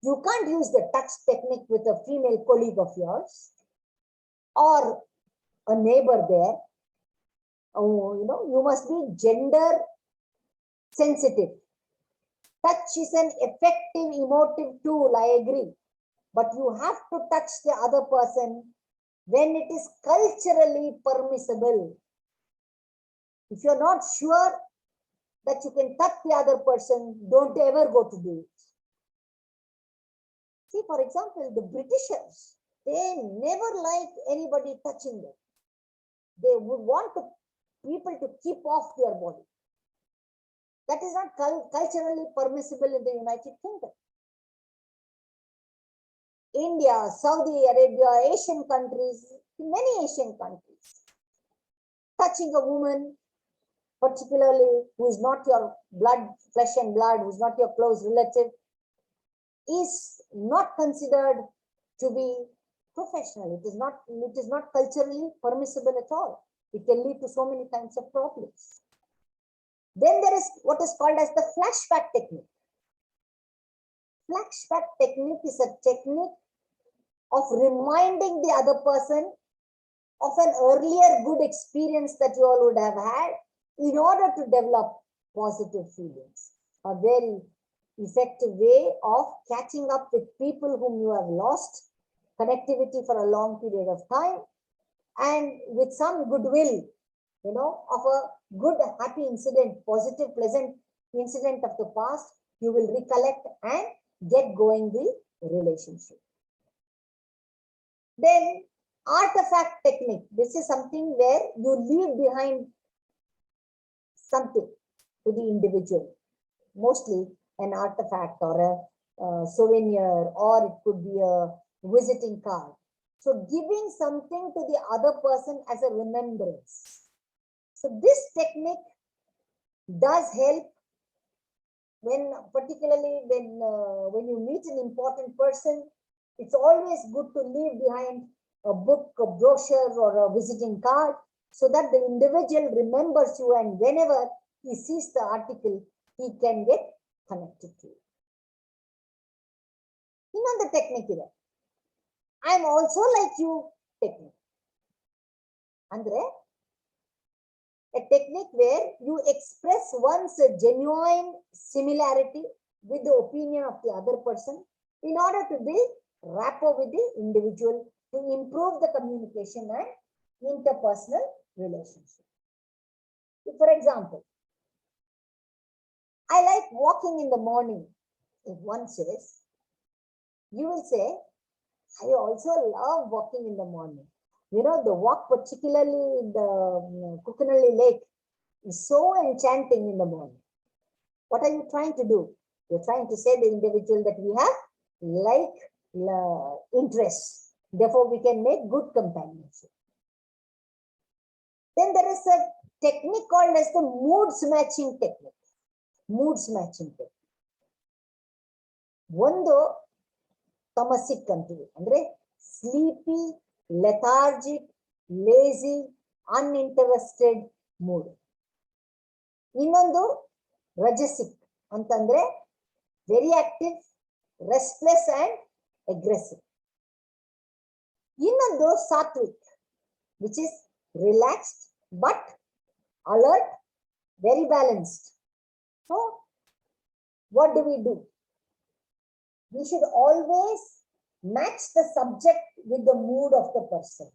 A: You can't use the touch technique with a female colleague of yours or a neighbor there. You must be gender sensitive. Touch is an effective emotive tool, I agree. But you have to touch the other person when it is culturally permissible. If you're not sure that you can touch the other person, don't ever go to do it. See, for example, the Britishers, they never liked anybody touching them. They would want people to keep off their body. That is not culturally permissible in the United Kingdom. India, Saudi Arabia, Asian countries, many Asian countries, touching a woman, particularly who is not your blood, flesh and blood, who is not your close relative, is not considered to be professional. It is not culturally permissible at all. It can lead to so many kinds of problems. Then there is what is called as the flashback technique. Flashback technique is a technique of reminding the other person of an earlier good experience that you all would have had in order to develop positive feelings. A very effective way of catching up with people whom you have lost connectivity for a long period of time, and with some goodwill, of a good, happy incident, positive, pleasant incident of the past, you will recollect and get going the relationship. Then artifact technique. This is something where you leave behind something to the individual, mostly an artifact or a souvenir, or it could be a visiting card. So giving something to the other person as a remembrance. So this technique does help particularly when you meet an important person. It's always good to leave behind a book, a brochure, or a visiting card, so that the individual remembers you, and whenever he sees the article, he can get connected to you. Innondu technique ide. I am also like you technique. Andre, a technique where you express one's genuine similarity with the opinion of the other person in order to build rapport with the individual, to improve the communication and interpersonal relationship. For example, I like walking in the morning. If one says, you will say, I also love walking in the morning. The walk, particularly in the Kukunalli Lake, is so enchanting in the morning. What are you trying to do? You're trying to say the individual that we have interests. Therefore, we can make good companionship. Then there is a technique called as the moods matching technique. Moods matching technique. One tamasic antivi, andre sleepy, lethargic, lazy, uninterested mood. Innondu rajasic antandre very active, restless and aggressive. Innondu sattvic, which is relaxed but alert, very balanced. So what do? We should always match the subject with the mood of the person.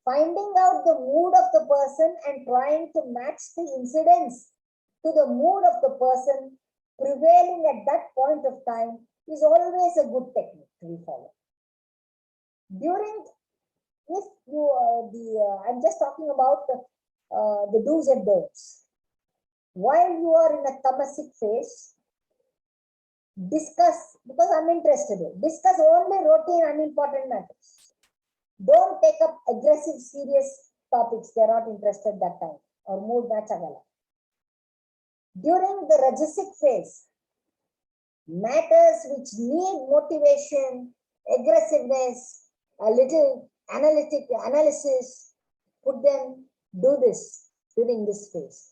A: Finding out the mood of the person and trying to match the incidents to the mood of the person prevailing at that point of time is always a good technique to be followed. I'm just talking about the do's and don'ts. While you are in a tamasic phase, discuss, because I'm interested in, discuss only routine unimportant matters. Don't take up aggressive, serious topics. They're not interested that time, or mood match agala. During the rajasic phase, matters which need motivation, aggressiveness, a little analysis, do this during this phase.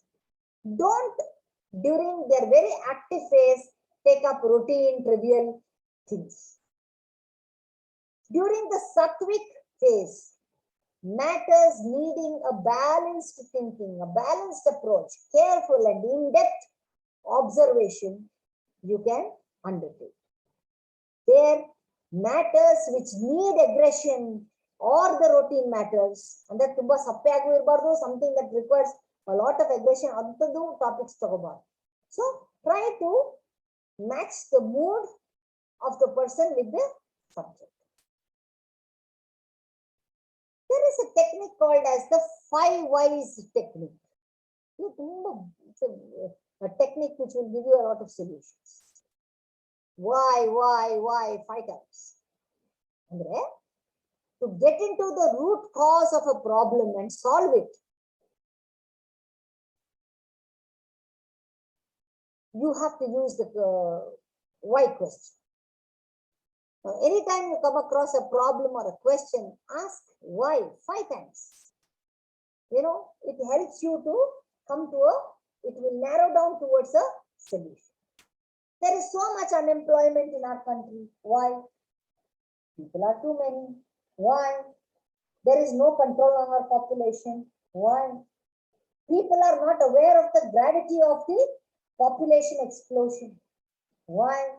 A: Don't, during their very active phase, take up routine, trivial things. During the sattvic phase, matters needing a balanced thinking, a balanced approach, careful and in-depth observation, you can undertake. There, matters which need aggression or the routine matters, and that something that requires a lot of aggression, other topics talk about. So try to match the mood of the person with the subject. There is a technique called as the 5 whys technique. It's a technique which will give you a lot of solutions. Why, 5 times. Andre, to get into the root cause of a problem and solve it, you have to use the why question. Now, anytime you come across a problem or a question, ask why 5 times. You know, it helps you to come to it will narrow down towards a solution. There is so much unemployment in our country. Why? People are too many. Why? There is no control on our population. Why? People are not aware of the gravity of the population explosion. Why?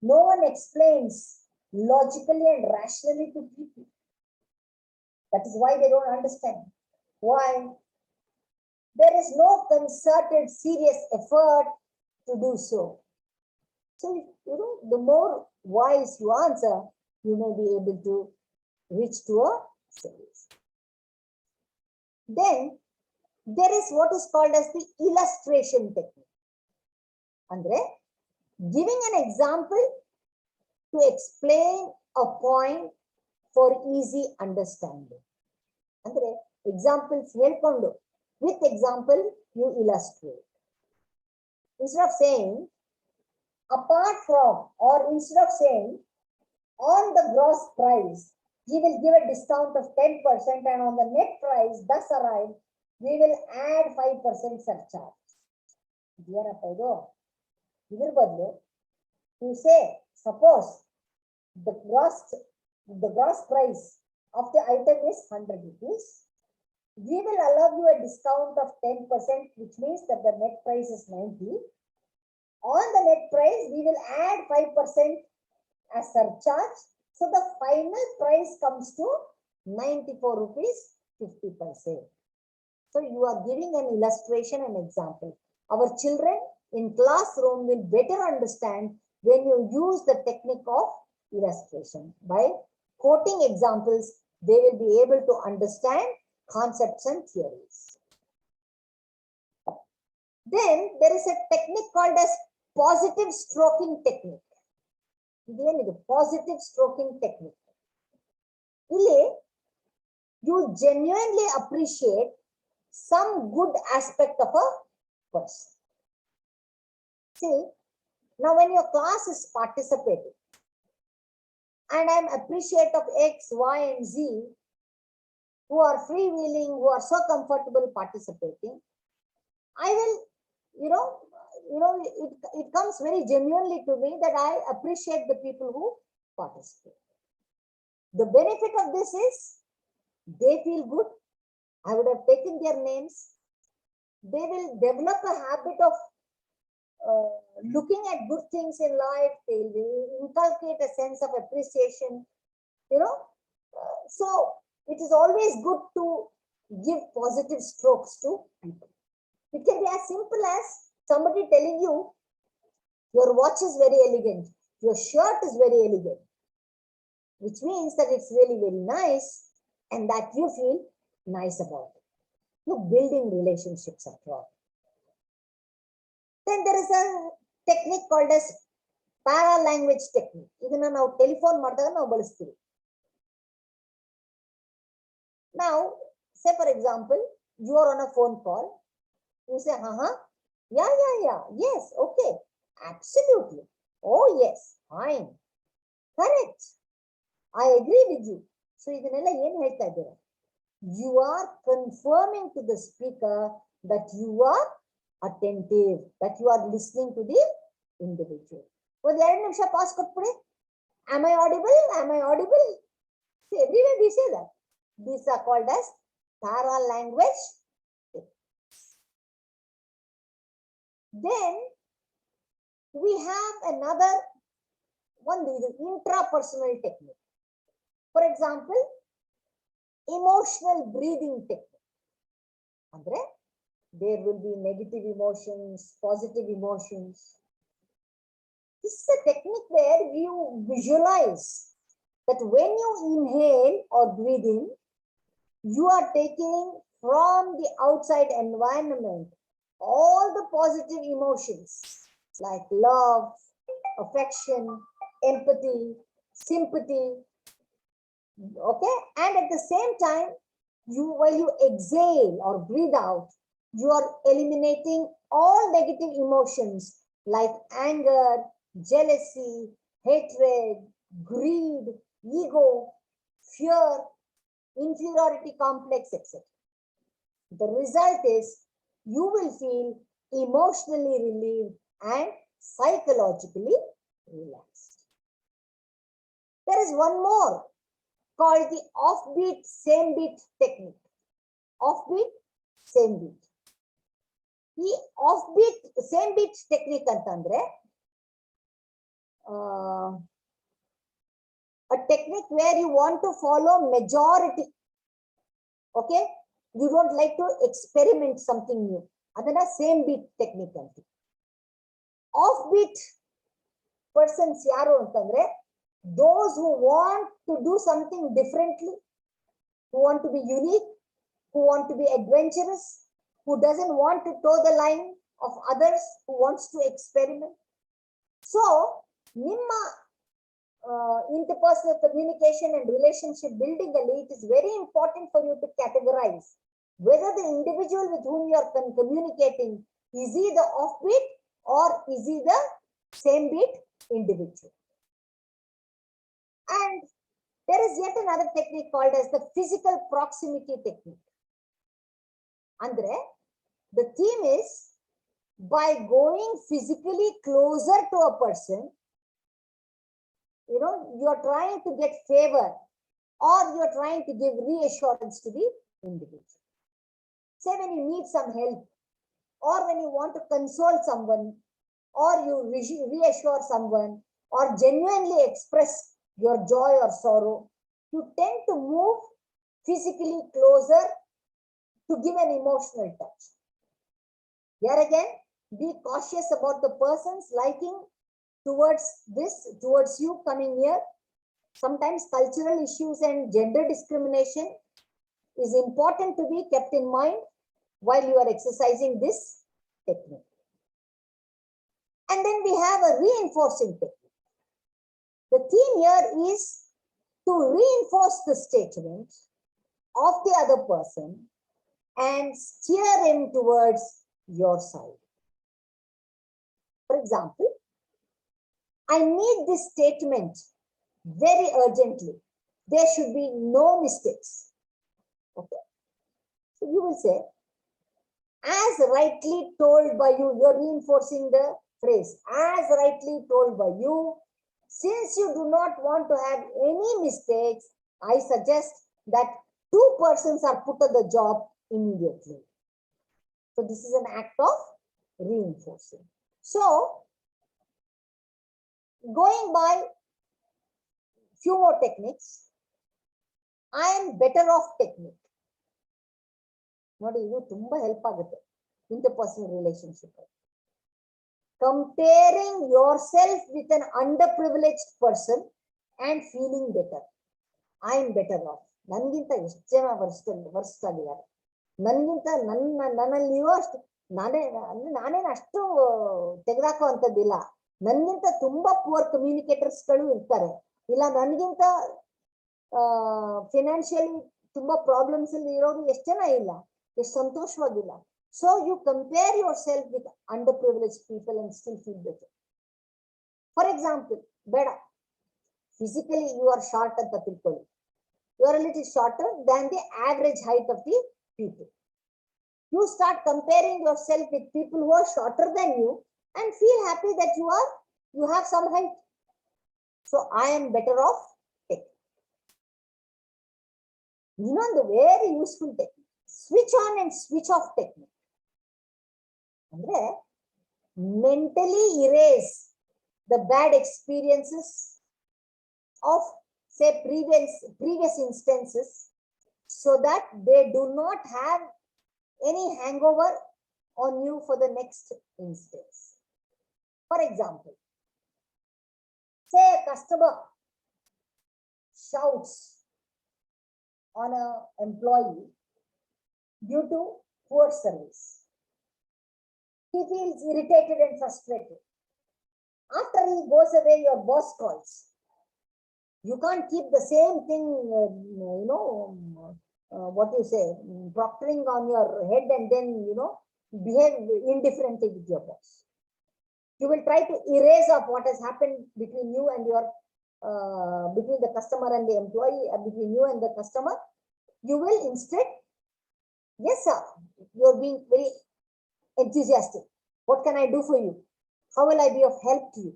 A: No one explains logically and rationally to people. That is why they don't understand. Why? There is no concerted, serious effort to do so. So, you know, the more wise you answer, you may be able to reach to a solution. Then, there is what is called as the illustration technique. Andre, giving an example to explain a point for easy understanding. Andre, examples helpando. With example, you illustrate. Instead of saying, apart from, or instead of saying, on the gross price, we will give a discount of 10% and on the net price thus arrived, we will add 5% surcharge. You say, suppose the gross price of the item is 100 rupees. We will allow you a discount of 10%, which means that the net price is 90. On the net price, we will add 5% as surcharge. So the final price comes to 94 rupees 50 paise. So you are giving an illustration and example. Our children in classroom will better understand when you use the technique of illustration. By quoting examples, they will be able to understand concepts and theories. Then there is a technique called as positive stroking technique. Positive stroking technique. You genuinely appreciate some good aspect of a person. See, now when your class is participating, and I'm appreciative of X, Y, and Z, who are freewheeling, who are so comfortable participating, I will, it comes very genuinely to me that I appreciate the people who participate. The benefit of this is they feel good. I would have taken their names. They will develop a habit of looking at good things in life. They will inculcate a sense of appreciation. So it is always good to give positive strokes to people. It can be as simple as somebody telling you, your watch is very elegant, your shirt is very elegant, which means that it's really very nice and that you feel nice about it. You're building relationships after all. Then there is a technique called as para-language technique. Idana now telephone maddaga now balasthiri. Now, say for example, you are on a phone call. You say, yeah, yes, okay, absolutely. Oh yes, fine, correct. I agree with you. So you are confirming to the speaker that you are attentive, that you are listening to the individual. Am I audible? Am I audible? See, everywhere we say that. These are called as para-language. Then we have another one, the intrapersonal technique. For example, emotional breathing technique. Andre, there will be negative emotions, positive emotions. This is a technique where you visualize that when you inhale or breathe in, you are taking from the outside environment all the positive emotions like love, affection, empathy, sympathy. Okay, and at the same time, while you exhale or breathe out, you are eliminating all negative emotions like anger, jealousy, hatred, greed, ego, fear, inferiority complex, etc. The result is you will feel emotionally relieved and psychologically relaxed. There is one more called the offbeat, same beat technique. Offbeat, same beat. ಈ offbeat, same beat technique ಅಂತಂದ್ರೆ a technique where you want to follow majority. Okay, you don't like to experiment something new. Adana same beat technique anti. Offbeat persons yaru antandre those who want to do something differently, who want to be unique, who want to be adventurous, who doesn't want to toe the line of others, who wants to experiment. So ನಿಮ್ಮ interpersonal communication and relationship building, it is very important for you to categorize whether the individual with whom you are communicating, is he the offbeat or is he the same beat individual. And there is yet another technique called as the physical proximity technique. Andre, the theme is by going physically closer to a person, you are trying to get favor or you are trying to give reassurance to the individual. Say when you need some help or when you want to console someone or you reassure someone or genuinely express your joy or sorrow, you tend to move physically closer to give an emotional touch. Here again, be cautious about the person's liking towards you coming here. Sometimes cultural issues and gender discrimination is important to be kept in mind while you are exercising this technique. And then we have a reinforcing technique. The theme here is to reinforce the statement of the other person and steer him towards your side. For example, I need this statement very urgently. There should be no mistakes. Okay. So you will say, as rightly told by you, you're reinforcing the phrase, as rightly told by you, since you do not want to have any mistakes, I suggest that 2 persons are put on the job immediately. So this is an act of reinforcing. So going by few more techniques, I am better off technique. ನೋಡಿ ಇದು ತುಂಬಾ help ಆಗುತ್ತೆ interpersonal relationship. Comparing yourself with an underprivileged person and feeling better. I am better off. ನನಗಿಂತ ಎಷ್ಟು ಜನ worst ಆಗಿದ್ದಾರೆ, ನನಗಿಂತ ನನ್ನಲ್ಲಿರೋ ಅಷ್ಟು ನಾನೇನು ಅಷ್ಟು ತೆಗೆದಾಕುವಂಥದ್ದಿಲ್ಲ, ನನ್ಗಿಂತ ತುಂಬಾ ಪುವರ್ ಕಮ್ಯುನಿಕೇಟರ್ಸ್ಗಳು ಇರ್ತಾರೆ, ಇಲ್ಲ ನನಗಿಂತ ಫಿನಾನ್ಷಿಯಲಿ ತುಂಬಾ ಪ್ರಾಬ್ಲಮ್ಸ್ ಅಲ್ಲಿ ಇರೋರು ಎಷ್ಟು ಜನ ಇಲ್ಲ, ಎಷ್ಟು ಸಂತೋಷವಾಗಿಲ್ಲ. So you compare yourself with underprivileged people and still feel better. For example, ಬೇಡ, physically you are short ಅಂತ ತಿಳ್ಕೊಳ್ಳಿ, you are a little shorter than the average height of the people. You start comparing yourself with people who are shorter than you and feel happy that you have some height. So I am better off technique. ಇನ್ನೊಂದು very useful technique, switch on and switch off technique. ಅಂದ್ರೆ mentally erase the bad experiences of say previous instances so that they do not have any hangover on you for the next instance. For example, say a customer shouts on an employee due to poor service. He feels irritated and frustrated. After he goes away, your boss calls. You can't keep the same thing, what you say, proctoring on your head and then, behave indifferently with your boss. You will try to erase up what has happened between you and your, between the customer and the employee, between you and the customer. You will instead, yes, sir, you're being very enthusiastic. What can I do for you? How will I be of help to you?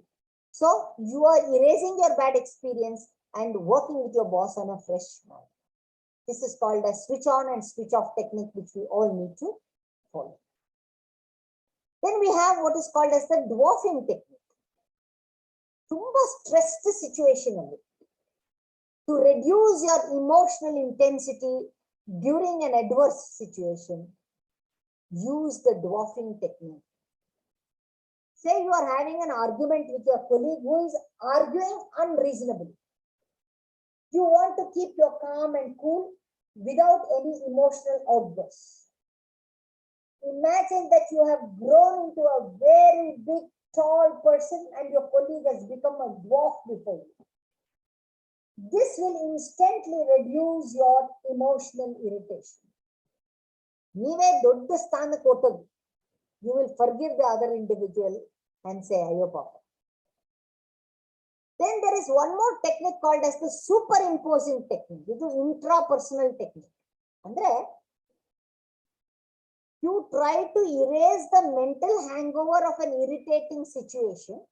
A: So you are erasing your bad experience and working with your boss on a fresh mind. This is called a switch on and switch off technique, which we all need to follow. Then we have what is called as the dwarfing technique. Tumba stressed situation to reduce your emotional intensity during an adverse situation. Use the dwarfing technique. Say you are having an argument with your colleague who is arguing unreasonably. You want to keep your calm and cool without any emotional outbursts. Imagine that you have grown into a very big, tall person and your colleague has become a dwarf before you. This will instantly reduce your emotional irritation. You will forgive the other individual and say, "Ayo papa." Then there is one more technique called as the superimposing technique. This is intrapersonal technique. Andre, you try to erase the mental hangover of an irritating situation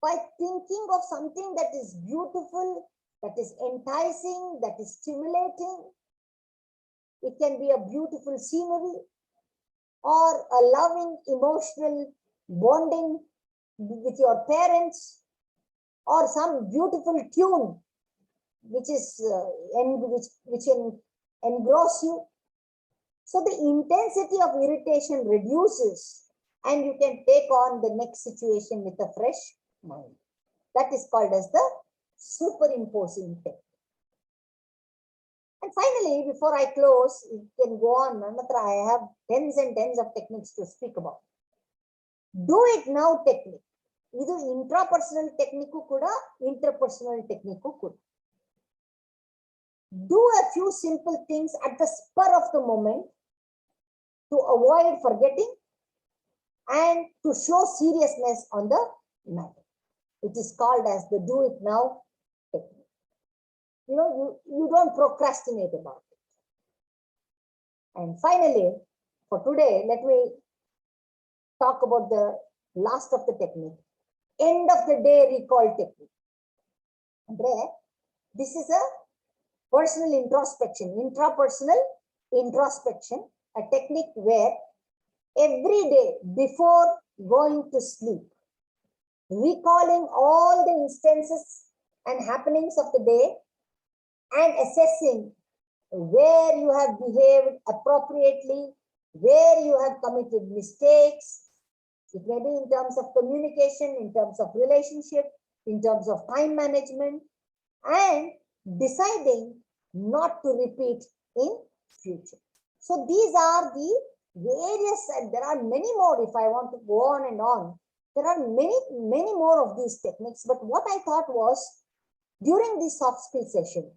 A: by thinking of something that is beautiful, that is enticing, that is stimulating. It can be a beautiful scenery or a loving emotional bonding with your parents, or some beautiful tune which is engross you. So the intensity of irritation reduces and you can take on the next situation with a fresh mind. That is called as the superimposing technique. And finally, before I close, you can go on. I have tens and tens of techniques to speak about. Do it now technique. This is intrapersonal technique kuda, interpersonal technique kuda. Do a few simple things at the spur of the moment to avoid forgetting and to show seriousness on the matter. It is called as the do it now technique. You don't procrastinate about it. And finally, for today, let me talk about the last of the technique. End of the day recall technique. This is a personal introspection, intrapersonal introspection, a technique where every day before going to sleep, recalling all the instances and happenings of the day and assessing where you have behaved appropriately, where you have committed mistakes. It may be in terms of communication, in terms of relationship, in terms of time management, and deciding not to repeat in future. So these are the various, and there are many more. If I want to go on and on, there are many more of these techniques. But what I thought was, during this soft skill session,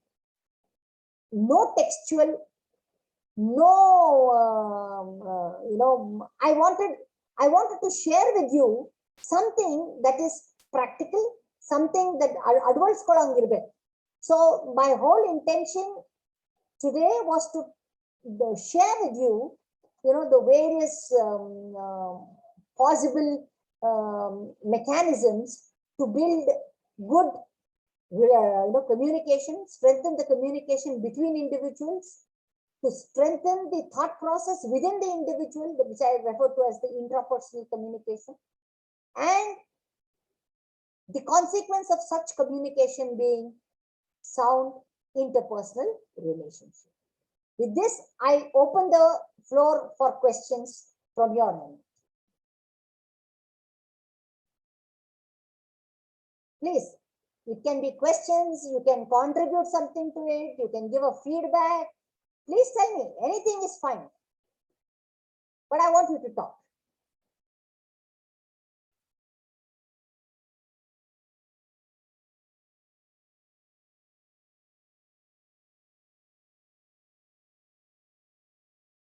A: no textual, no, I wanted to share with you something that is practical, something that adults could angirbe. So my whole intention today was to share with you, the various possible mechanisms to build good communication, strengthen the communication between individuals, to strengthen the thought process within the individual, which I refer to as the intrapersonal communication, and the consequence of such communication being sound interpersonal relationship. With this, I open the floor for questions from your end. Please, it can be questions, you can contribute something to it, you can give a feedback. Please tell me, anything is fine. But I want you to talk.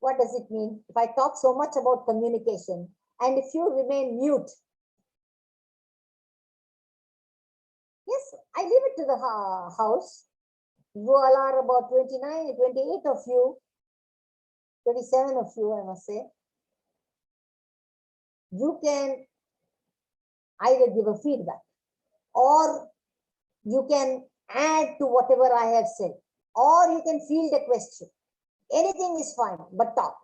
A: What does it mean? If I talk so much about communication and if you remain mute, leave it to the house. You all are about 29, 28 of you, 27 of you, I must say. You can either give a feedback or you can add to whatever I have said, or you can field a question. Anything is fine, but talk.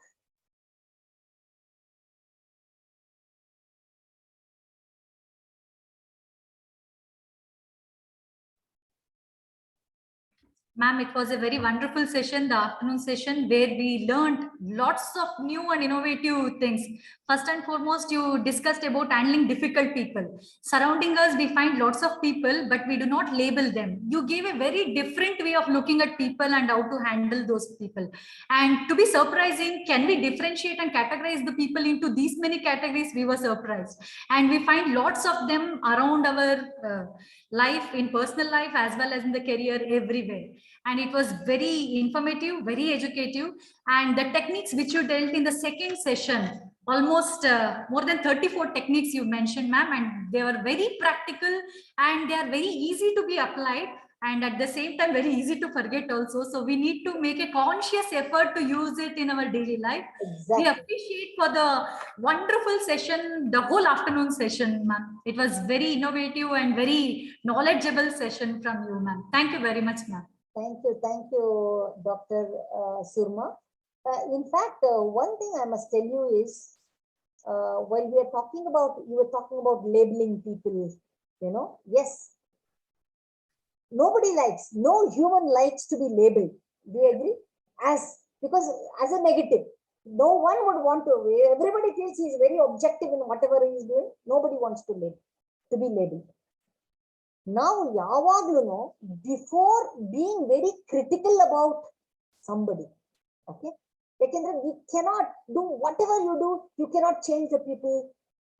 D: Ma'am, it was a very wonderful session, the afternoon session, where we learned lots of new and innovative things. First and foremost, you discussed about handling difficult people. Surrounding us, we find lots of people, but we do not label them. You gave a very different way of looking at people and how to handle those people. And to be surprising, can we differentiate and categorize the people into these many categories? We were surprised. And we find lots of them around our life, in personal life, as well as in the career, everywhere. And it was very informative, very educative. And the techniques which you dealt in the second session, almost more than 34 techniques you mentioned, ma'am, and they were very practical and they are very easy to be applied, and at the same time very easy to forget also. So we need to make a conscious effort to use it in our daily life.
A: Exactly.
D: We appreciate for the wonderful session, the whole afternoon session, ma'am. It was very innovative and very knowledgeable session from you, ma'am. Thank you very much, ma'am.
A: Thank you, Dr. Surma. In fact, one thing I must tell you is, while we are talking about, you were talking about labeling people, you know, yes, nobody likes, no human likes to be labeled. Do you agree? Because as a negative, no one would want to, everybody feels he is very objective in whatever he is doing. Nobody wants to be labeled. Now, yavagluno, before being very critical about somebody, okay, we cannot do whatever you do, you cannot change the people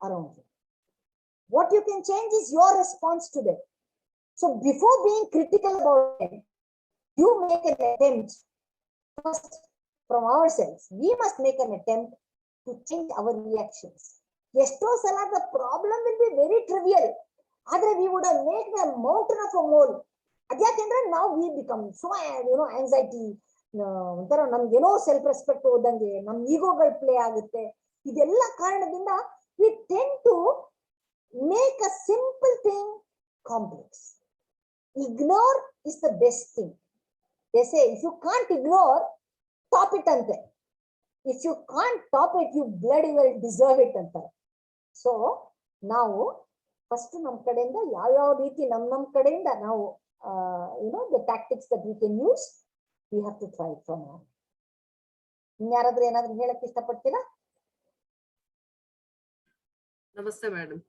A: around you. What you can change is your response to them. So before being critical about them, you make an attempt first from ourselves. We must make an attempt to change our reactions. Yesto sala the problem will be very trivial. Other we would have made a mountain of a mole. Now we become so, anxiety, self-respect, ego play agute. We tend to make a simple thing complex. Ignore is the best thing. They say if you can't ignore, top it ante. If you can't top it, you bloody well deserve it ante. So now, first ನಮ್ಮ ಕಡೆಯಿಂದ ಯಾವ ರೀತಿ ನಮ್ಮ ಕಡೆಯಿಂದ ನಾವು the tactics that we can use, we have to try it from now. ಇನ್ಯಾರಾದ್ರೂ ಏನಾದ್ರೂ ಹೇಳಕ್ಕೆ ಇಷ್ಟಪಡ್ತೀರಾ?
F: Namaste, madam.